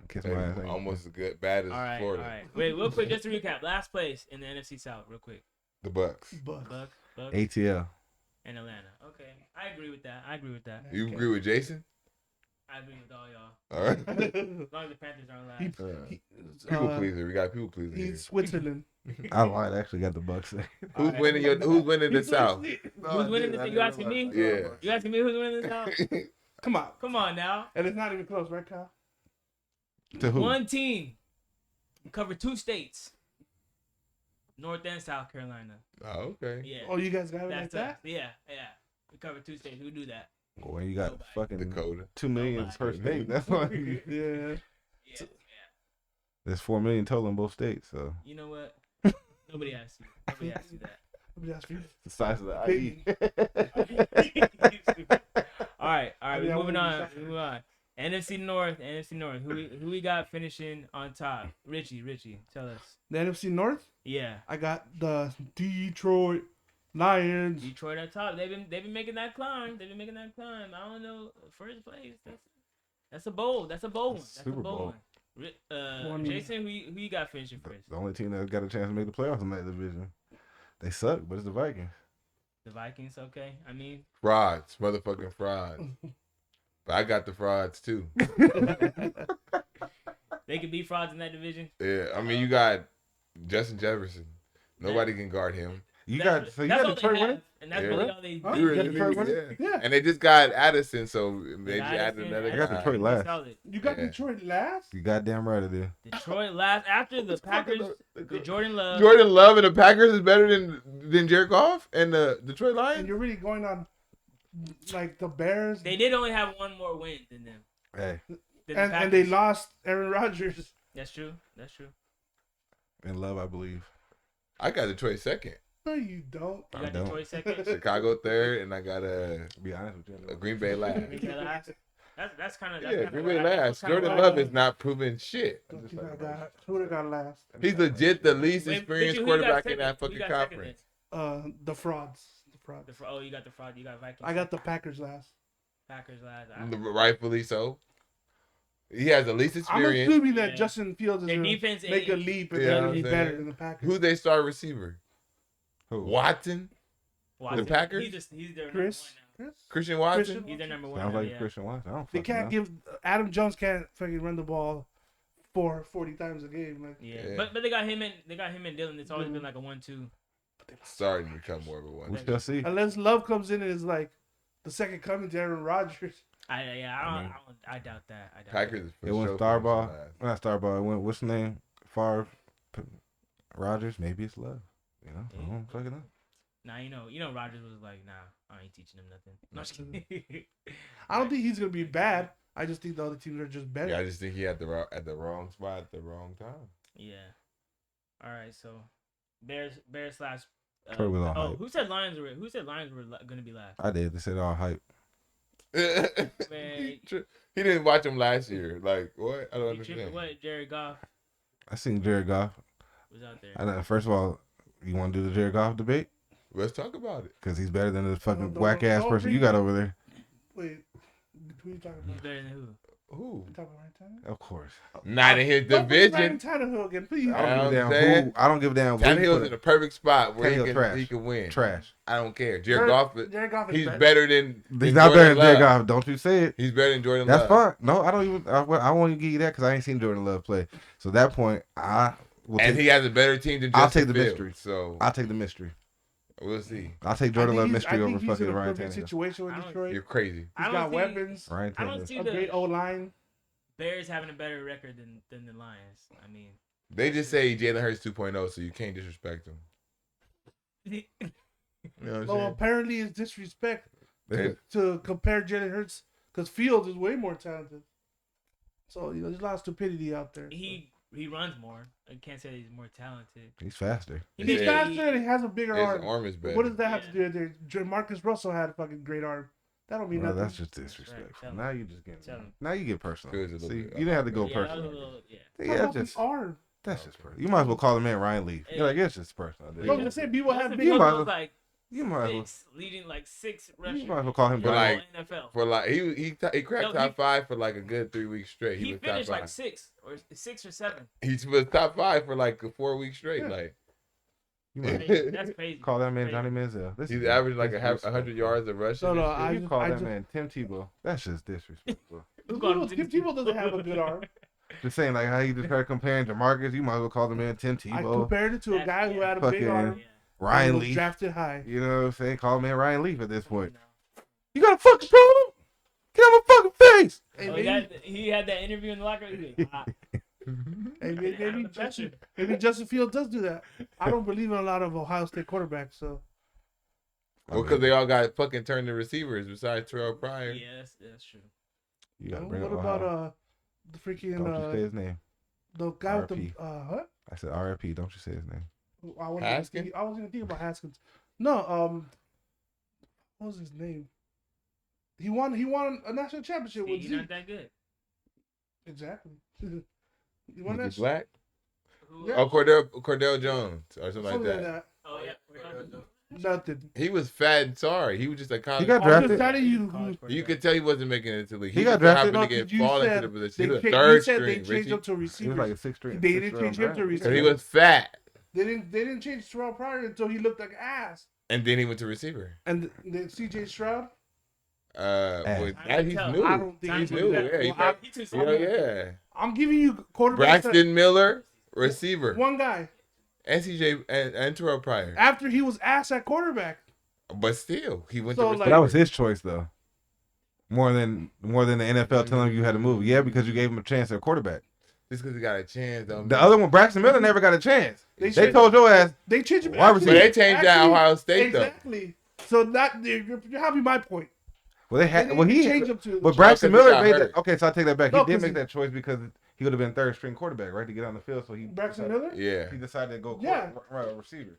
Kiss my ass. ain't
Almost as good, bad as
All right,
Florida.
all right. Wait, real quick, just to recap. Last place in the NFC South, real quick.
The Bucks.
Bucks.
Bucks,
ATL.
and Atlanta. Okay, I agree with that.
You
Okay.
agree with Jason?
I agree with all y'all.
All right.
As long as the Panthers aren't last.
People pleaser. We got people pleaser. here.
He's Switzerland.
I lied. I actually got the Bucks.
Who's
right.
winning Who's winning the South?
Who's winning the You asking me?
Yeah.
You asking me who's winning the South?
Come on.
Come on now.
And it's not even close, right, Kyle?
To who?
One team covered 2 states. North and South Carolina.
Oh, okay.
Yeah.
Oh, you guys got it like
That's
that?
us. Yeah. We covered 2 states. Who do that?
When you got
Nobody.
fucking
Dakota.
2 million
Nobody.
per state, that's why.
Yeah.
Yeah.
There's 4 million total in both states, so
You know what? Nobody asked you. Nobody asked you that.
Let me ask you.
the size of the
Peyton.
All right.
I
Moving
wouldn't be
on. NFC North. Who we got finishing on top? Richie, tell us.
The NFC North,
Yeah,
I got the Detroit Lions.
Detroit at top. They've been making that climb. I don't know, first place. That's a bold. That's a bold one. That's
Super
a bold
bold.
one. Jason, who you got finishing first?
the only team that got a chance to make the playoffs in that division. They suck, but it's the Vikings.
The Vikings. Okay. I mean,
Frauds. Motherfucking frauds. But I got the frauds too.
they could be frauds in that division.
Yeah. I mean, you got Justin Jefferson. Nobody can guard him.
You
That's
got
all
Detroit
they have,
winning.
and that's
Yeah.
really all they.
Huh?
do.
You got
Yeah.
Detroit winning?
Yeah.
And they just got Addison, so they just added
Addison,
another
I got
guy.
Detroit last.
Solid.
You got
Yeah.
Detroit last?
You goddamn right it is.
Detroit last after the Packers. The Jordan Love.
Jordan Love and the Packers is better than Jared Goff and the Detroit
And
Lions.
you're really going on like the Bears.
They did only have one more win than them.
Hey,
Than the
and they
Packers.
lost Aaron Rodgers.
That's true.
in love, I believe.
I got Detroit second,
No, you don't.
You
I
got
don't.
Detroit second.
Chicago third, and I got
To be honest with you.
Green Bay last.
Green Bay last. That's kind of
Yeah, Green Bay last. Jordan Love is not proving shit.
Who they got last?
He's legit the least
Wait,
experienced
Richie, who you got
quarterback in
second?
that
Who
fucking
you got second
conference.
The frauds. The frauds.
You got the fraud. You got Vikings.
I got the Packers last.
Packers last.
Rightfully so. He has the least
I'm
experience.
assuming that
Yeah.
Justin Fields is
Their
going
defense
to make a
ain't-
leap and
Yeah,
they're
I'm
going to be
saying.
better than the Packers.
Who's their star receiver?
Who?
Watson?
Watson.
The Packers?
He's their
Chris?
number one
Christian Watson?
Christian?
now. He's their number one.
Sounds
now,
like
yeah.
Christian Watson. I don't
They
fucking
can't
know.
give Adam Jones can't fucking run the ball 40 times a game. Like,
Yeah.
Yeah.
But they got him and Dylan. It's always been like a 1-2.
Starting to become more of a
We
one.
shall see.
unless Love comes in and is like the second coming to Aaron Rodgers.
I doubt that.
Packers is for
It went
sure
Starbaugh.
finishing last.
Not Starbaugh. It went, what's the name? Favre. Rodgers. Maybe it's love. You know? I don't fucking know.
Nah, you know, Rodgers was like, nah, I ain't teaching him nothing. No, I'm just kidding.
I don't think he's going to be bad. I just think the other teams are just better.
Yeah, I just think he had at the wrong spot at the wrong time.
Yeah. All right, so Bears slash.
Troy was all hype.
Who said Lions were gonna be last?
I did. They said all hype.
Man,
He didn't watch him last year. Like what? I don't
you tripping?
understand.
What? Jared Goff
I seen Jared Goff.
was out there.
I know, first of all, you want to do the Jared Goff debate?
Let's talk about it.
Because he's better than the fucking
Don't-
whack ass
don't
person
bring
you got
him.
over there.
Wait, who are you talking
He's
about?
better than who?
Who?
You talking about Ryan Tannehill?
Of course.
Not in his
Don't put Ryan
division.
Tannehill again, please.
I don't give a
I'm
damn
saying.
who. I don't give a damn. where you
Tannehill's
put
in the
it.
perfect spot where
Tannehill trash.
he can win.
Trash.
I don't care. Jared Goff,
Jared Goff is
he's
better.
better than
He's not
Jordan
better than Jared
Love.
Goff. Don't you say it.
He's better than Jordan
That's
Love.
fine. No, I don't even. I won't even give you that because I ain't seen Jordan Love play. So at that point, I will
And
take.
he has a better team than
I'll
Justin
take the
Fields,
mystery.
So
I'll take the mystery.
we'll see.
I'll take
I
Jordan
think
Love
he's-
mystery
I
over
think he's
fucking
in a
Ryan
perfect
Tannehill.
situation with
I don't-
Detroit.
You're crazy.
I
He's
don't
got
see
weapons,
Ryan
I don't
Tannehill.
see
a
the
great O line.
Bears having a better record than the Lions. I mean,
They just say Jalen Hurts 2.0, so you can't disrespect him. You know what I'm
No,
saying?
apparently it's disrespect
Okay.
to compare Jalen Hurts because Fields is way more talented. So there's a lot of stupidity out there.
he runs more. I can't say he's more talented.
He's faster.
He's
Yeah.
faster and he has a bigger
His
arm.
arm is better.
What does that have to
Yeah.
do with there? Marcus Russell had a fucking great arm. That don't mean
Well,
nothing.
that's just
Right,
disrespectful.
tell
Now you just get.
Tell him.
Now you get personal.
Feels a little
See,
bit-
you didn't have to go
Yeah, that was a
personal.
little, yeah.
Talk
Yeah,
about
just
the arm.
that's just personal. You might as well call the man Ryan Leaf. You're like, it's just personal. dude.
No, I'm just saying people have
Justin
big.
You
Fields
might
was
as well-
like
You might as well.
leading like 6 rushers.
You might as well call him
But
Brian.
like-
NFL.
For like he cracked
No,
top
he-
5 for like a good 3 weeks straight.
He
was top
finished
5.
like 6 or 7.
He was top 5 for like 4 weeks straight.
Yeah.
Like
You might
That's crazy.
call that man
Crazy.
Johnny Manziel. This
he's
is
averaging like
disrespectful.
100 yards of rushing.
No, no,
and shit.
You call that
just-
man Tim Tebow. That's just disrespectful.
Who called him
Tim
Tim
Tebow doesn't have a good arm.
Just saying, like how you just started comparing to Marcus. You might as well call the man Tim
I
Tebow,
compared it to a guy who had a big
Fucking
arm.
Yeah.
Ryan
and was
Leaf.
drafted high.
You know what I'm saying? Call the man Ryan Leaf at this point.
No.
You got a fucking problem? Get out my fucking face.
Hey,
Oh,
maybe,
he had that interview in the locker room. He was like,
maybe Justin Fields does do that. I don't believe in a lot of Ohio State quarterbacks, so
Well, because they all got fucking turned to receivers besides Terrell Pryor.
yeah, that's true.
You gotta
what
bring up
about
Ohio.
the freaking
Don't you say his name.
the guy with the
RP.
what?
I said RIP. Don't you say his name.
I wasn't
Haskins?
I wasn't even thinking about Haskins. No, what was his name? He won a national championship
See,
with
he's
Zeke.
not that good.
Exactly. he won
Is
that
he black?
Who-
Yeah.
Oh, Cordell Jones or something like
something like
that.
that.
Oh yeah.
Nothing.
He was fat and sorry. He was just a college.
He got
I'm
drafted.
just telling you.
College
You
quarterback.
could tell he wasn't making it to the league.
He
just
got drafted.
happened to
No,
get
you
fall into
said
the position.
They
He was
changed,
third
you said
string,
they changed
Richie.
him to
He was
receivers.
like a six string.
They didn't change him to
Because
receiver.
he was fat,
They didn't change Terrell Pryor until he looked like ass.
and then he went to receiver.
And the CJ Stroud.
With
I
that
can
he's
tell.
new.
I don't think
He's
Time
new.
to-
Yeah, he
Well,
got,
He too
yeah,
small.
yeah.
I'm giving you quarterbacks.
Braxton Miller, receiver,
One guy.
and CJ and Terrell Pryor.
After he was ass at quarterback.
But still, he went
So,
to
like-
receiver.
But that was his choice though. More than the NFL telling him you had to move. Yeah, because you gave him a chance at quarterback.
Just because he got a chance. Don't
The
mean-
other one, Braxton Miller, never got a chance.
They
They
should-
told your ass.
They changed him.
Wide
actually-
But they changed that
actually,
Ohio State
exactly. So that you're having my point.
Well, they
They
had.
didn't
Well, he.
change him to.
But Braxton
because he
Miller
got
made
hurt.
that. Okay, so I take that back.
No,
He did
'cause
make
he-
that choice because he would have been third string quarterback, right, to get on the field. So he
Braxton
decided,
Miller.
Yeah,
He decided to go
Yeah.
receiver.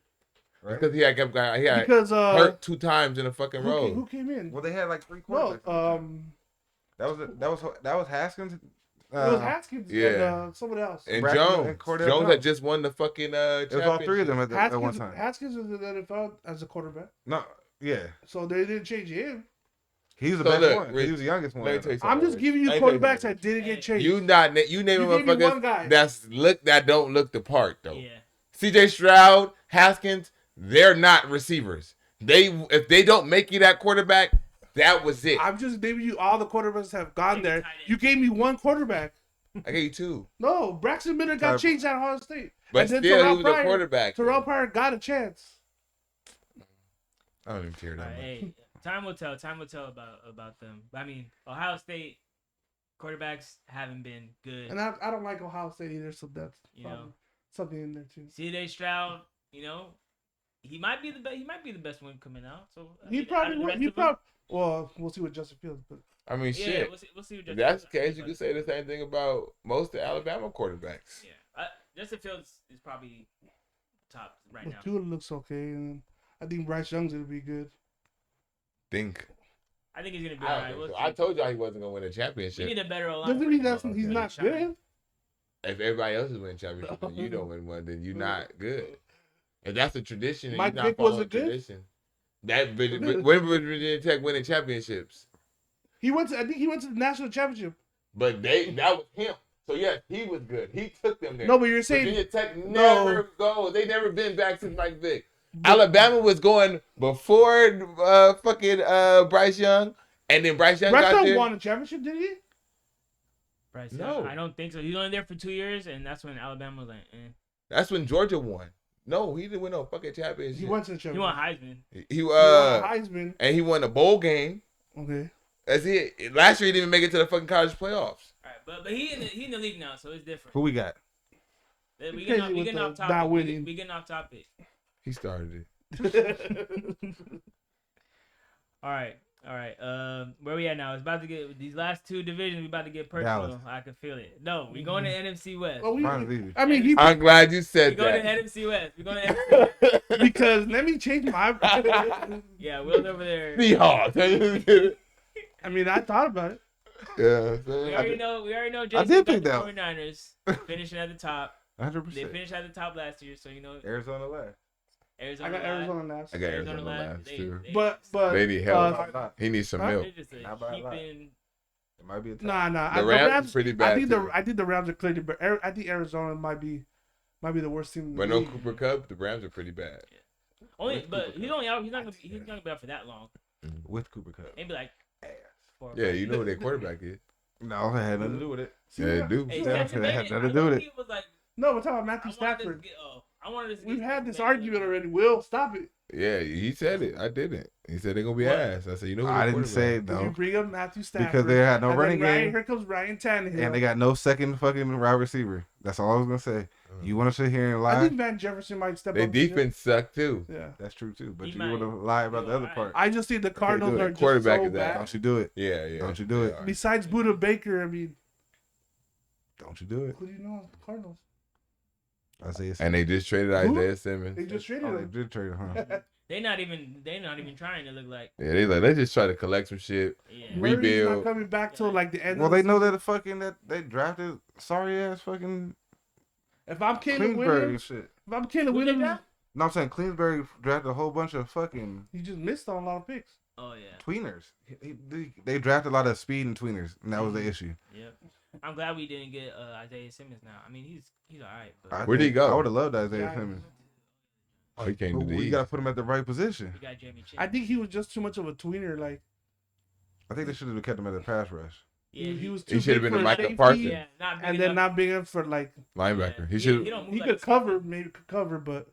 Right.
because he had kept going. He got
Because
hurt 2 times in a fucking row.
who came in?
Well, they had like 3
No,
quarterbacks. That was Haskins.
it was Haskins and
yeah.
somebody else.
And
Braxton
Jones.
and Cordell
Jones
Jones.
had just won the fucking
It was all 3 of them at one
Haskins,
time.
Haskins was in the NFL as a quarterback,
No, yeah,
so they didn't change him.
he was the
So
best
look,
one.
Rich,
He was the youngest one.
Let me tell you
I'm
something,
just
Rich.
giving you
Let me tell
quarterbacks
something.
that didn't get changed.
You you name
You
them
gave me one
motherfuckers
guy.
that don't look the part though.
Yeah.
CJ Stroud, Haskins, they're not receivers. If they don't make you that quarterback, that was it.
I'm just naming you all the quarterbacks that have gone
Take
there.
a tight end.
You gave me one quarterback.
I gave you 2,
No, Braxton Miller got changed at Ohio State.
but
And then
still
Terrell
he was a
Pryor-
quarterback.
Terrell
though.
Pryor got a chance.
I don't even care
All
that
right,
much.
hey, time will tell. Time will tell about them. But I mean, Ohio State quarterbacks haven't been good.
And I don't like Ohio State either, so that's
You
probably
know.
something in there too.
C.J. Stroud, he might be the best. He might be the best one coming out. So I
He
mean, out
probably
of the
will.
rest
He
of them,
probably. Well, we'll see what Justin Fields, but
I mean,
yeah,
shit.
we'll see. What
If
Justin
that's the
Fields
case, you
does,
could say the same thing about most of the Alabama quarterbacks.
Yeah, Justin Fields is probably top right now.
Tua looks okay, and I think Bryce Young's gonna be good.
Think.
I think he's gonna be
I,
all
don't
right.
think
We'll
so.
see.
I told y'all he wasn't gonna win a
We
championship.
need a better O line.
Doesn't mean that's he's not
Shine.
good.
If everybody else is winning championship and you don't win one, then you're not good. If that's a tradition and
Mike
you're not
Vick
following
wasn't good?
tradition, when was Virginia Tech winning championships?
He went to. I think he went to the national championship.
But that was him. So yes, he was good. He took them there.
No, but you're saying
Virginia Tech
No.
never goes. They never been back since Mike Vick. Alabama was going before Bryce Young, and then Bryce Young got
Bryce
there.
won a championship, did he?
Bryce
No.
Young, I don't think so. He was only there for 2 years, and that's when Alabama was like,
That's when Georgia won. No, he didn't win no fucking championship.
He went to the
He
championship.
won Heisman.
He
He won a Heisman.
and he won a bowl game.
Okay.
That's it. Last year he didn't even make it to the fucking college playoffs.
All right, but he in the league now, so it's different.
Who we got?
We
Crazy
getting
with
off
the
topic.
not winning.
We getting off topic.
He started it.
All right. Where we at now? It's about to get these last 2 divisions. We about to get personal.
Dallas.
I can feel it. No, we going to NFC West.
Oh,
Mine's easy.
I mean, he
I'm glad you
We
said
going to
that.
NFC West. We going to NFC West.
because let me change my.
Yeah, Will's over there.
Seahawks.
I mean, I thought about it.
Yeah.
We already know. Jason
did
got
pick
the
that.
49ers finishing at the top.
100%.
They finished at the top last year, so you know
Arizona last.
Arizona.
I got Arizona last.
I got Arizona last
They-
too.
they-
But
They need help.
Not
He needs some
Huh?
milk.
They're just a
Not by a lot.
heaping.
It might be a tie.
nah.
The Rams are pretty bad. too.
I think the Rams are clearly, but I think Arizona might be the worst team. In the
But no
league.
Cooper Cup, the Rams are pretty bad.
Only, but he's only out. He's not gonna be out for that long.
With Cooper Cup.
Maybe like
Ass.
4 or
Yeah,
5
you know who their quarterback is.
No, it had nothing to do with it.
Yeah, they do.
Hey,
Yeah,
Stetson
that had
Bennett,
nothing to do with it.
He was like,
No, we're talking about Matthew
I wanted
Stafford.
this to get, I wanted this to
We've
get
had this
Stetson
argument
Bennett.
already. Will, stop it.
Yeah, he said it. I didn't. He said they're gonna be
What?
ass. I said, you know who
I
their
didn't say
quarterback
it
You
though.
bring up Matthew Stafford
Because they had no
and
running
then Ryan,
game.
Here comes Ryan Tannehill.
And they got no second fucking wide receiver. That's all I was gonna say. You want to sit here and
I
lie?
think Van Jefferson might step
Their
up. this year.
defense sucked too.
Yeah.
That's true too. But
He
you
might
want to lie about
do
the other
alright.
part.
I just think the Cardinals
do it.
are just
Quarterback
so
is that.
bad.
Don't you do it?
Yeah.
Don't you do it?
They are.
Besides Buda Baker, I mean,
Don't you do it?
who do you know on the Cardinals?
Isaiah.
And they just traded
Who?
Isaiah Simmons.
They just traded
Oh, they
him.
did trade him, huh?
They not even trying to look like.
Yeah, let's just try to collect some shit.
Yeah.
Murray's
Rebuild.
not coming back till like the end.
Well,
of the
they know
season.
that that they drafted sorry ass fucking
If I'm Caleb
Queensberry and
Williams,
shit.
if I'm Caleb
Who they
Williams,
draft?
No, I'm saying Queensberry drafted a whole bunch of fucking
he just missed on a lot of picks.
Oh yeah.
tweeners. They drafted a lot of speed and tweeners, and that was the issue.
Yep. I'm glad we didn't get Isaiah Simmons now. I mean, he's all right, but
I
Where'd he
think-
go?
I would have loved Isaiah
Yeah.
Simmons.
Oh, he came to
But
the
we
East.
got to put him at the right position.
we got Jamie Chase.
I think he was just too much of a tweener. Like
I think they should have kept him at the pass rush.
yeah,
he was
He
too
should have
big
been a
for
Micah
safety,
Parsons.
Yeah, not big
and then
enough.
not big enough for like
Linebacker.
Yeah.
He should.
He don't move
he
like
could
a
cover,
safety.
maybe could cover, but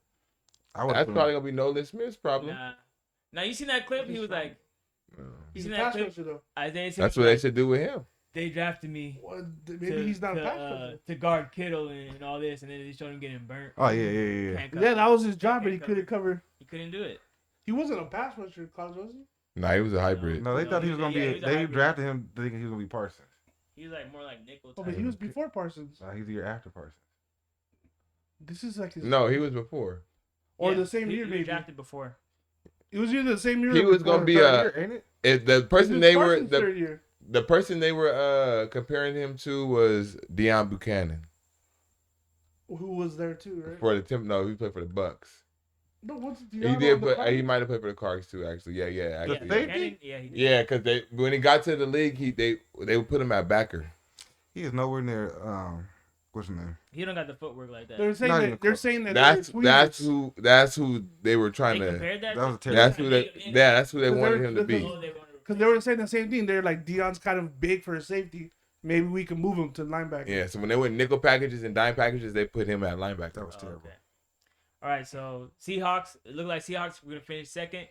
I would
That's probably gonna be Nolan Smith's problem.
Nah. Now you seen that clip? He was like,
No.
he's
seen
a
that
pass
clip?
rusher though.
Isaiah Simmons.
That's what they should do with him.
They drafted me.
Well, maybe he's not a pass rusher.
to guard Kittle and all this, and then they showed him getting burnt.
Oh yeah.
Handcuffed.
Yeah, that was his job, but he
Handcuffed.
couldn't cover.
He couldn't do it.
He wasn't a pass rusher in college, was he?
Nah, he was a hybrid.
No, they
No,
thought he
he
was
was-
gonna
yeah, he
be.
was a
They
hybrid.
drafted him thinking he was gonna be Parsons.
He was like more like nickel
Oh,
type.
but he was before Parsons.
He's the year after Parsons.
This is like his
No, he was before.
or
Yeah,
the same
he
year
was
maybe.
drafted before.
It was either the same year.
He
or
was
before.
gonna be
Third year, ain't it?
If the
It
person
was
they were
Parsons' third year.
the person they were comparing him to was Deion Buchanan
Who was there too, right?
for the Tim. No, he played for the Bucks.
No, what's
He did, but he might have played for the Cards too. Actually, yeah,
Yeah,
actually,
safety?
Buchanan, yeah, he did.
yeah. Because they when he got to the league, they would put him at backer.
He is nowhere near. What's his name?
He don't got the footwork like that.
They're saying
Not
that
even
they're
close.
saying that
That's who they were
They
trying to.
compared that.
That was a
to-
terrible-
That's who they. Yeah, that's who they
Because
wanted
they're-
him to be.
Oh, they wanted to
because they were saying the same thing. They're like Deion's kind of big for a safety. Maybe we can move him to linebacker.
Yeah, so when they went nickel packages and dime packages, they put him at linebacker.
That was
Oh,
terrible.
okay. All right, so Seahawks. It looked like Seahawks were gonna finish second.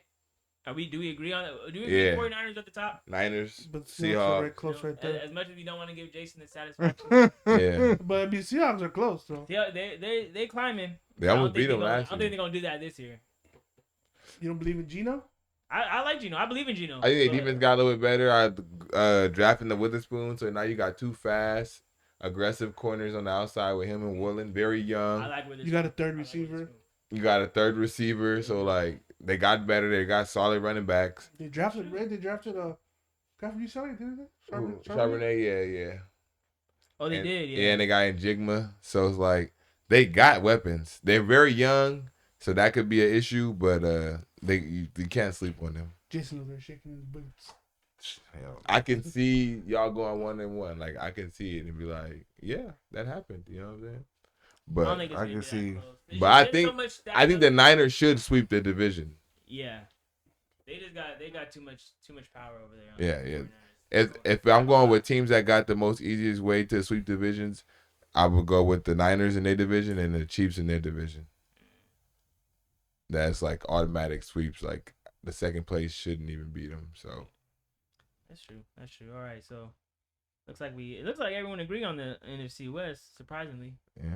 Do we agree on that? Do we agree
Yeah.
49ers at the top?
Niners,
But Seahawks are right
Seahawks.
close right
As,
there.
as much as we don't want to give Jason the satisfaction,
Yeah,
But I mean, Seahawks are close though.
yeah, they climbing.
they
I don't
almost
think
beat them
they're gonna- I
last
don't
year.
think they're gonna do that this year.
You don't believe in Gino?
I like Gino. I believe in Gino.
I think
But
their defense got a little bit better. I drafting the Witherspoon, so now you got two fast, aggressive corners on the outside with him and Woolen, very
I
young.
like where this.
You got a third
I like
receiver.
Witherspoon.
You got a third receiver, so like they got better. They got solid running backs.
They drafted Red. They drafted a guy from UCLA, didn't they?
Charbonnet, yeah.
Oh, they
And-
did.
Yeah,
Yeah.
and they got Njigma. So it's like they got weapons. They're very young, so that could be an issue. But you can't sleep on them.
Jason over there shaking his boots.
Hell,
I can see y'all going 1-1. Like I can see it and be like, yeah, that happened. You know what I'm saying?
I
But
don't think it's
I
gonna
can
be
see-
that close. It's
but
just-
I
there's
think
so much
I think the
stacked up.
Niners should sweep the division.
Yeah, they got too much power over there. On
Yeah,
the
yeah.
49ers.
If I'm going with teams that got the most easiest way to sweep divisions, I would go with the Niners in their division and the Chiefs in their division. That's like automatic sweeps. Like the second place shouldn't even beat them. So
That's true. All right, so it looks like everyone agreed on the NFC West. Surprisingly,
yeah,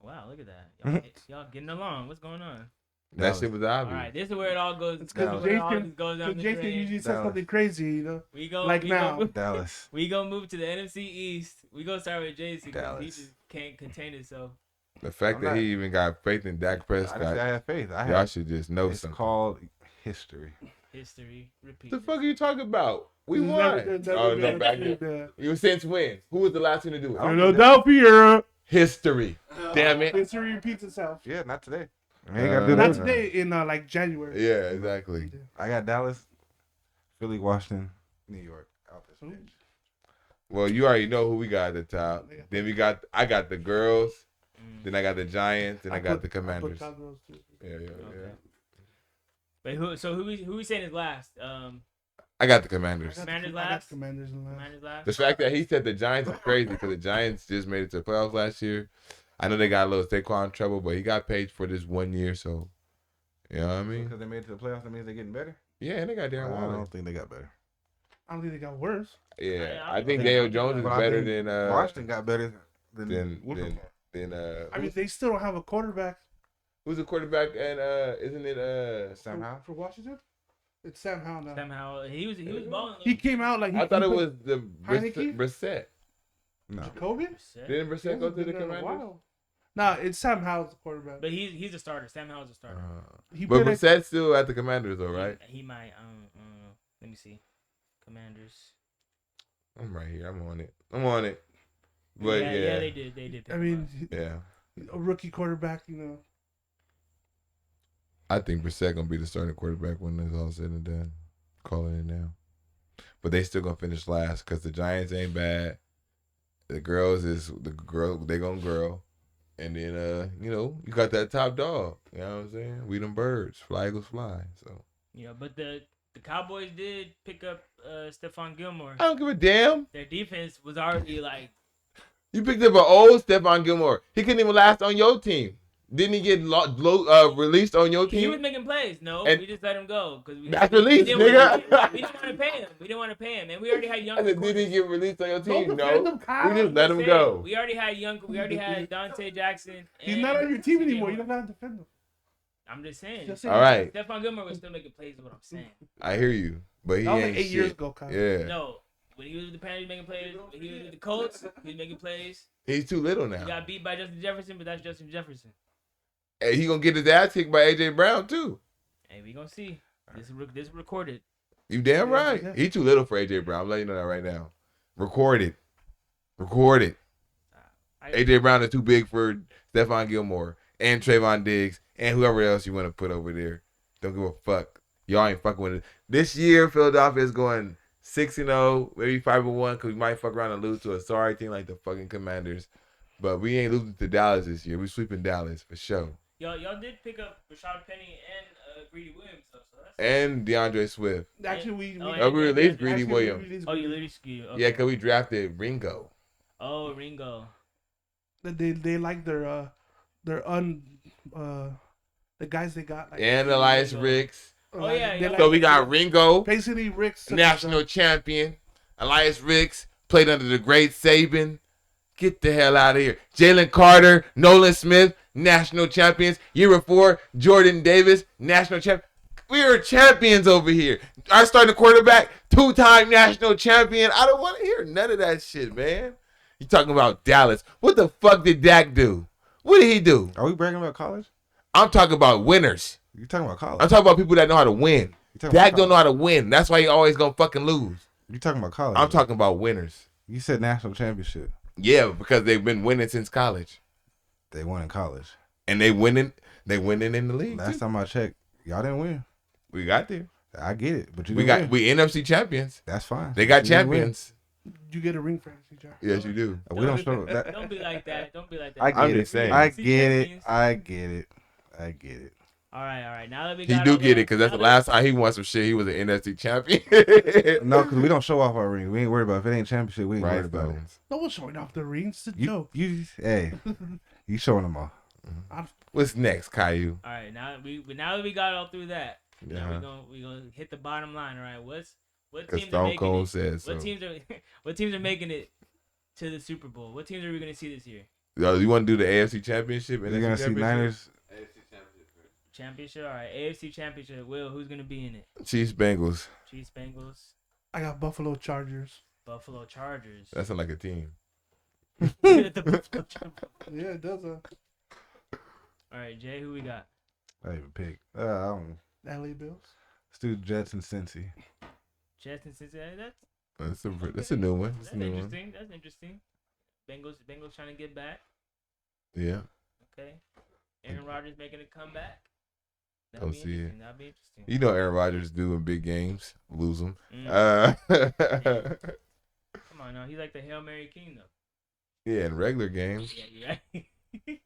wow, look at that. Y'all getting along. What's going on?
that shit was
All
obvious.
right, this is where it all goes.
It's
This is
because
where it all
Jason,
just goes down the
Jason
drain.
usually says
Dallas.
something crazy, you know.
We go
like
we
now.
Go,
Dallas.
we gonna move to the NFC East. We gonna start with Jason because he
Dallas.
just can't contain himself.
The fact
I'm
that
not-
he even got faith in Dak
I
Prescott,
have faith. I
y'all
have.
should just know
It's
something.
called history.
History repeats.
What the fuck are you talking about? We
There's
won.
never
Oh no,
been
back
a
then. You since when? Who was the last one to do it?
I don't
Philadelphia.
History. Damn it.
History repeats itself.
Yeah, not today. I ain't got to do
Not
that.
today in like January.
Yeah, exactly.
I got Dallas, Philly, Washington, New York out this
Ooh.
bitch.
Well, you already know who we got at the top. Then I got the girls. Then I got the Giants. Then I got the Commanders.
I put Cowgirls too.
Yeah.
Okay. But who we saying is last?
I got the Commanders.
Commanders
I got
last?
Commanders in last.
Commanders last.
The fact that he said the Giants is crazy because the Giants just made it to the playoffs last year. I know they got a little Saquon trouble, but he got paid for this 1 year, so you know what I mean?
Because they made it to the playoffs, that means they're getting better.
Yeah, and they got Darren
I
Waller.
don't think they got better.
I don't think they got worse.
Yeah,
I
I think
think-
Daniel Jones is
But I
better
think
than
Washington got better than
than
Wolverine.
I mean, they still don't have a quarterback
who's the quarterback? And isn't it
Sam Howell.
for Washington. It's Sam Howell now.
Somehow he was balling.
He came out like
I thought it
put
was the
Heineke?
Brissett.
No.
Jacoby.
Didn't Brissett go to the
Been there in a
Commanders?
while. No, it's Sam Howell's the quarterback.
But he's a starter. Sam Howell's a starter.
He
But
played
Brissett's still at the Commanders, though, right?
He might. Let me see. Commanders.
I'm right here. I'm on it. But yeah,
they did. They did. pick
I
him
mean,
yeah.
a rookie quarterback, you know.
I think Brissett gonna be the starting quarterback when it's all said and done. Calling it now, but they still gonna finish last because the Giants ain't bad. The girls they gonna grow, and then you got that top dog. You know what I'm saying? We them birds, fly Eagles fly. So
up. Yeah, but the Cowboys did pick up Stephon Gilmore.
I don't give a damn.
Their defense was already like.
You picked up an old Stephon Gilmore. He couldn't even last on your team. Didn't he get released on your
He was
team?
making plays. No,
And-
we just let him go because we
That's
we
released,
didn't
nigga.
want to pay him. We didn't want to pay him, and we already had young.
I said, did he get released on your team?
Don't
No.
defend him, Kyle.
We just let him go.
We already had Dante Jackson.
He's
and
not on your team
CJ
anymore. You
Moore.
don't gotta defend him.
I'm just saying.
Just saying.
All right,
Stephon Gilmore was still making plays. Is what I'm saying.
I hear you, but he
That was
ain't
like 8
shit.
years ago, Kyle.
Yeah,
No, when he was with the Panthers making plays, when he was with the Colts, he was making plays.
he's too little
He
now.
got beat by Justin Jefferson, but that's Justin Jefferson.
Hey, he gonna get his ass kicked by AJ Brown too.
Hey, we gonna see. This is recorded.
You damn right.
Yeah.
He too little for AJ Brown. I'm letting you know that right now. Record it. AJ Brown is too big for Stephon Gilmore and Trayvon Diggs and whoever else you want to put over there. Don't give a fuck. Y'all ain't fucking with it. This year, Philadelphia is going 6-0, maybe 5-1, because we might fuck around and lose to a sorry team like the fucking Commanders. But we ain't losing to Dallas this year. We sweeping Dallas for sure.
Y'all did pick up Rashad Penny and Greedy Williams, though, so that's.
And DeAndre Swift.
Actually, we
We released Greedy Williams.
Oh, you literally skewed. Okay.
Yeah, because we drafted Ringo.
Oh, Ringo.
They like the guys they got. Like,
And Elias Ricks.
Oh, yeah,
they
yeah.
like-
So we got Ringo,
basically Rick's
national champion. Elias Ricks played under the great Saban. Get the hell out of here. Jalen Carter, Nolan Smith, national champions. Year before, Jordan Davis, national champion. We are champions over here. Our starting quarterback, 2-time national champion. I don't want to hear none of that shit, man. You talking about Dallas. What the fuck did Dak do? What did he do?
Are we bragging about college?
I'm talking about winners.
You talking about college?
I'm talking about people that know how to win.
You talking
Dak
about
don't know how to win. That's why he always gonna fucking lose.
You talking about college?
I'm talking about winners.
You said national championship.
Yeah, because they've been winning since college.
They won in college.
And they winning in the league.
Last
too.
time I checked, y'all didn't win.
We got there.
I get it, but
We NFC champions.
that's fine.
They got
You didn't win.
champions.
You get a ring for NFC champ.
Yes, you do.
We don't show that.
Don't be like that. Don't be like that.
I get
I'm
it.
just saying.
I
See
get it.
champions.
I get it. I get it.
All right. Now that we
He
got
do
all
get it
that-
because that's the
now
last time he won some shit. He was an NFC champion.
No, because we don't show off our rings. We ain't worried about it. If it ain't championship, we ain't worried
Right,
about it.
Bones.
No one's showing off the rings. It's a joke.
Hey, you showing them all.
What's next, Caillou?
All right, now that we got all through that,
Yeah.
now we gonna hit the bottom line. All right, what
Because
teams are
Stone
making
Cold
it?
says so.
What teams are making it to the Super Bowl? What teams are we gonna see this year?
Yo, you want to do the AFC Championship?
You're
NFC
gonna see
Championship?
Niners.
Championship. All right, AFC Championship. Will, who's gonna be in it?
Chiefs, Bengals.
Chiefs, Bengals,
I got Buffalo Chargers.
Buffalo Chargers.
That sounds like a team.
The Buffalo Chargers.
Yeah, it does.
All right, Jay, who we got?
I didn't even pick. I don't.
LA Bills.
Let's do Jets and Cincy.
Jets and Cincinnati.
That's a new one. That's
That's
a new one.
interesting. That's interesting. Bengals trying to get back.
Yeah.
Okay. Aaron Rodgers making a comeback.
Don't see it.
interesting. That'd be interesting.
You know Aaron Rodgers doing big games, lose them.
Come on now, he's like the Hail Mary King though.
Yeah, in regular games.
Yeah, you're right.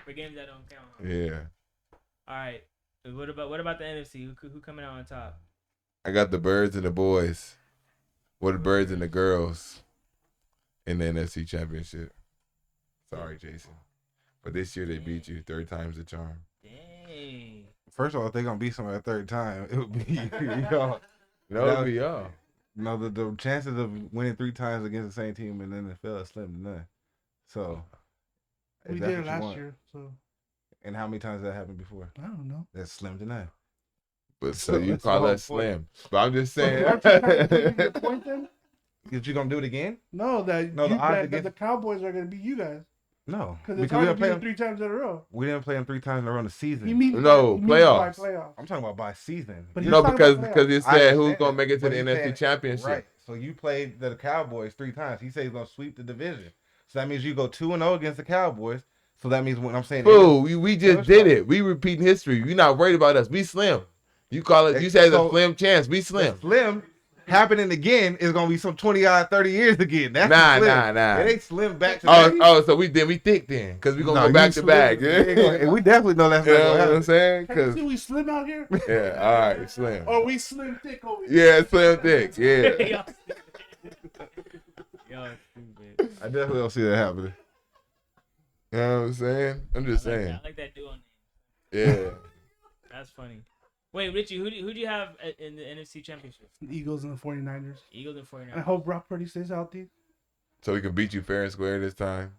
For games that don't count. Huh?
Yeah.
All right. What about the NFC? Who coming out on top?
I got the birds and the boys. What the birds and the girls in the NFC Championship. Sorry, Jason. But this year they beat you. Third time's the charm.
Dang.
First of all, if they're gonna beat somebody a third time, it would be y'all.
No, it'll be y'all.
No, the chances of winning 3 times against the same team in the NFL is slim to none. So if
We
that's
did it
what you
last
want-
year, so
And how many times has that happened before?
I don't know.
That's slim to none.
But so
So
you
that's
call
the
that
whole
slim. But I'm just saying.
Aren't you trying to prove your point then?
Is you gonna do it again?
No,
No, the odds
that
against-
the Cowboys are going to beat you guys
No,
because it's
we
hard to
didn't
beat
play
them
them.
3 times in a row.
We didn't play them 3 times in a row in the season.
You mean
No,
you mean
playoffs.
by playoffs.
I'm talking about by season.
But
No,
He's talking
because
about
it
I
said who's
understand
gonna
that,
make it to
but
the
he
NFC
said-
Championship.
Right. So you played the Cowboys 3 times. He said he's gonna sweep the division. So that means you go 2-0 against the Cowboys. So that means when I'm saying
Fool, we just
First
did
off-
it. We repeating history. You're not worried about us. We slim. You call it. You say it's a
So-
slim chance. We slim.
slim happening again is gonna be some 20-odd 30 years again. That's
Nah,
slim.
nah.
It ain't slim back to back.
So we thick then, because we gonna
No,
go back
you
to
slim.
back.
We ain't gonna- we definitely know that's
You
not
know
gonna
what I'm
happen.
saying?
Hey, see,
'Cause
we slim out here,
yeah, all right, slim.
or we slim thick over here.
Yeah, slim thick. Yeah.
Y'all stupid.
I definitely don't see that happening.
You know what I'm saying? I'm just saying.
I like that duo name.
Yeah.
That's funny. Wait, Richie, who do you have in the NFC Championship?
The Eagles and the 49ers.
Eagles and 49ers.
And I hope Brock Purdy stays healthy.
So we can beat you fair and square this time.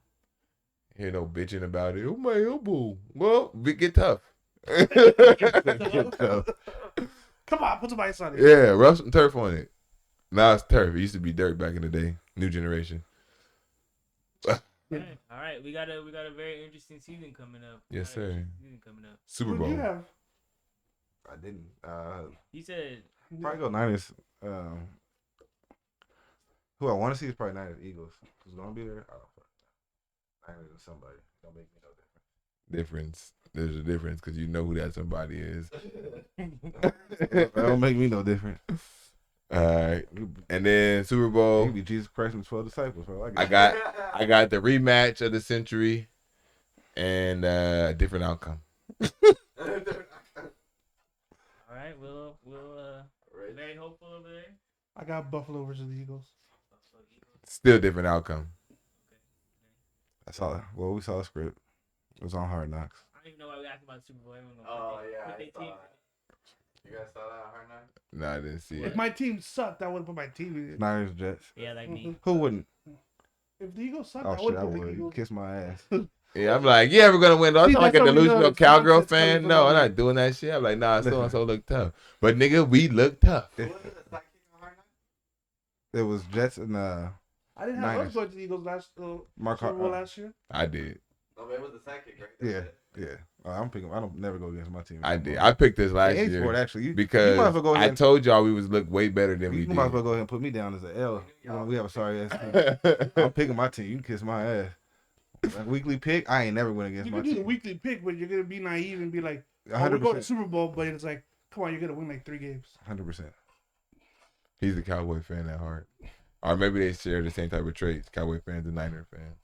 Hear no bitching about it. Oh my elbow. Well, get tough.
Come on, put some ice on it.
Yeah, rub some turf on it. Now it's turf. It used to be dirt back in the day. New generation.
All right. We got a very interesting season coming up.
Yes,
Got an
sir.
interesting season coming up.
Super
Who'd you
Bowl.
have?
I didn't.
He said,
Probably go Niners. Who I want to see is probably Niners Eagles. Who's gonna be there? I don't know. Niners and somebody. Don't make me no
Difference. There's a difference because you know who that somebody is.
different. That don't make me no different.
All right. And then Super Bowl.
You be Jesus Christ and 12 disciples, bro.
I got the rematch of the century and a different outcome.
all right, we'll very hopeful over there.
I got Buffalo versus the Eagles.
Still different outcome.
I saw. Well, we saw the script. It was on Hard Knocks.
I don't even know why we asked about the Super Bowl. Everyone gonna
Oh,
put
yeah,
their
I saw
team.
that. You guys saw that Hard Knocks?
No, I didn't see
If
it.
my team sucked, I would have put my team in it.
Niners Jets.
Yeah, like me.
Who wouldn't?
If the Eagles sucked,
Oh
I
shit,
would
I
have put the
would.
Eagles.
Kiss my ass.
Yeah, I'm like, yeah, we're gonna win. I'm
See,
not like a
that's how we know
delusional
it's
cowgirl
nonsense coming
fan.
from
No, I'm
over.
not doing that shit. I'm like, nah, so
Listen.
and so look tough. But nigga, we look tough.
Who was the sidekick on Hard Knocks?
It was Jets and
I didn't have
Niners.
us going to the Eagles
Mark
Super Bowl
Har-
last year.
I did.
No, but it was the sidekick, right?
Yeah, yeah. I'm picking. I don't never go against my team.
I did. I picked this last
Any sport,
year
actually. You
because
might as well go
I
ahead.
told y'all we was look way better than we
You
did.
might as well go ahead and put me down as an L. We have a sorry ass team. I'm picking my team. You can kiss my ass. Like, weekly pick. I ain't never win against
You
my
can do the
team.
weekly pick, but you're gonna be naive and be like, "Oh, we're
100%.
going to Super Bowl," but it's like Come on, you're gonna win like 3 games.
100%.
He's a Cowboy fan at heart. Or maybe they share the same type of traits, Cowboy fans and Niner fans.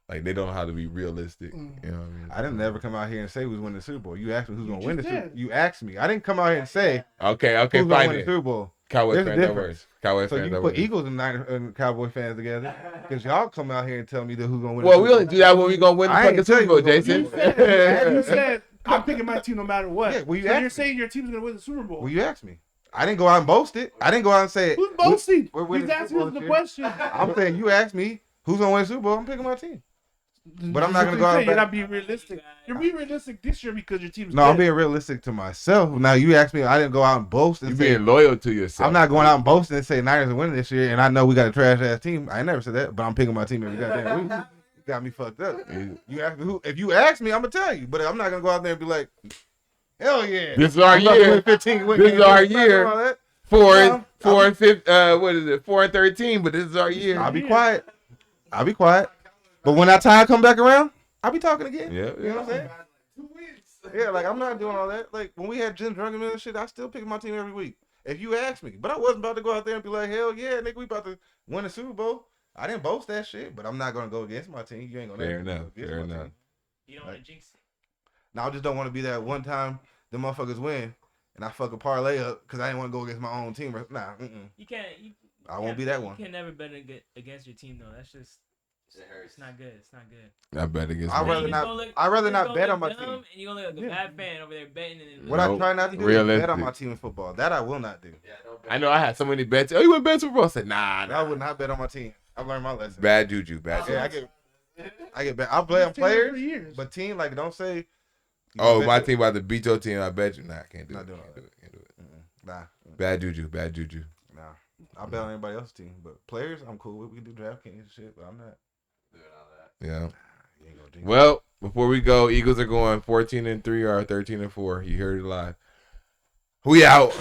Like, they don't know how to be realistic. You know what I mean?
I didn't never come out here and say who's winning the Super Bowl. You asked me who's
You
going to win the
just
Super Bowl.
did.
You asked me. I didn't come out here and say
Okay,
who's going to
fine
win the
it.
Super Bowl.
Cowboy
There's a
fans are
difference.
worse. Cowboy
So you
fans
can
are
put
worse.
Eagles and Cowboy fans together because y'all come out here and tell me who's going to win.
Well,
the
we
Super
only
Bowl.
do that when we going to win the
I ain't
fucking
tell
Super
you
Bowl,
who's gonna
Jason.
win.
You said I'm picking my team no matter what.
Yeah, well, you
so
asked
you're
me.
saying your team's gonna win the Super Bowl.
Well, you asked me. I didn't go out and boast it. I didn't go out and say it.
Who's boasting?
we're winning
He's
the
asking
Super
us
Bowl
the
this year.
question.
I'm saying you asked me who's going to win the Super Bowl. I'm picking my team. But I'm not gonna go out
You're
back-
not being realistic. You're being realistic this year because your team's
No, I'm
good.
being realistic to myself. Now you asked me. I didn't go out and boast and
You
say
being loyal to yourself.
I'm not going out and boasting and say Niners are winning this year, and I know we got a trash ass team. I ain't never said that, but I'm picking my team every goddamn week. You got me fucked up. You asked me who? If you ask me, I'm gonna tell you. But I'm not gonna go out there and be like, hell yeah,
This is our
I'm about to
year.
win 15. Win
This is
15.
our
I'm not doing
year.
all that.
4 and 5. What is it? 4 and 13. But this is our year.
I'll be quiet. I'll be quiet. But when that time come back around, I'll be talking again.
Yeah,
You know what I'm saying?
2 weeks.
Yeah, like I'm not doing all that. Like when we had Jim Druckenmiller and shit, I still pick my team every week. If you ask me, but I wasn't about to go out there and be like, hell yeah, nigga, we about to win the Super Bowl. I didn't boast that shit, but I'm not gonna go against my team. You ain't gonna
Fair
ever go
enough,
against
fair
my
enough.
team.
You don't want to jinx it.
Now I just don't want to be that one time the motherfuckers win and I fuck a parlay up because I didn't want to go against my own team. Nah,
You can't.
I won't be that
You
one.
can never bet against your team though. That's just.
It hurts.
It's not good. It's not good.
I bet against
I'd
me.
rather
You just
not-
gonna look-
I'd rather
you just
not
gonna
bet
look
on my
dumb,
team.
And you're gonna look like a bad fan over there betting. And
What
Nope.
I try not to do is bet
Realistic.
on my team in football. That I will not do.
Yeah, don't bet.
I know I had so many bets. Oh, you went bet Super Bowl? I said, nah.
I would not bet on my team. I've learned my lesson.
Bad juju. Bad juju.
Yeah, I get bet. I'll play on
He's taken it for
players,
years.
but team like don't say. you
Oh,
bet
my
it.
team about to beat your team. I bet you. Nah, I can't do
Not
it.
doing
Can't
all
do it. Can't do it.
Nah,
Bad juju. Bad juju.
nah. I'll bet on anybody else's team, but players, I'm cool with. We can do DraftKings and shit, but I'm not.
Doing all that.
Yeah.
You ain't gonna jinx it.
Well, before we go, Eagles are going 14-3 or 13-4. You heard it live. We out.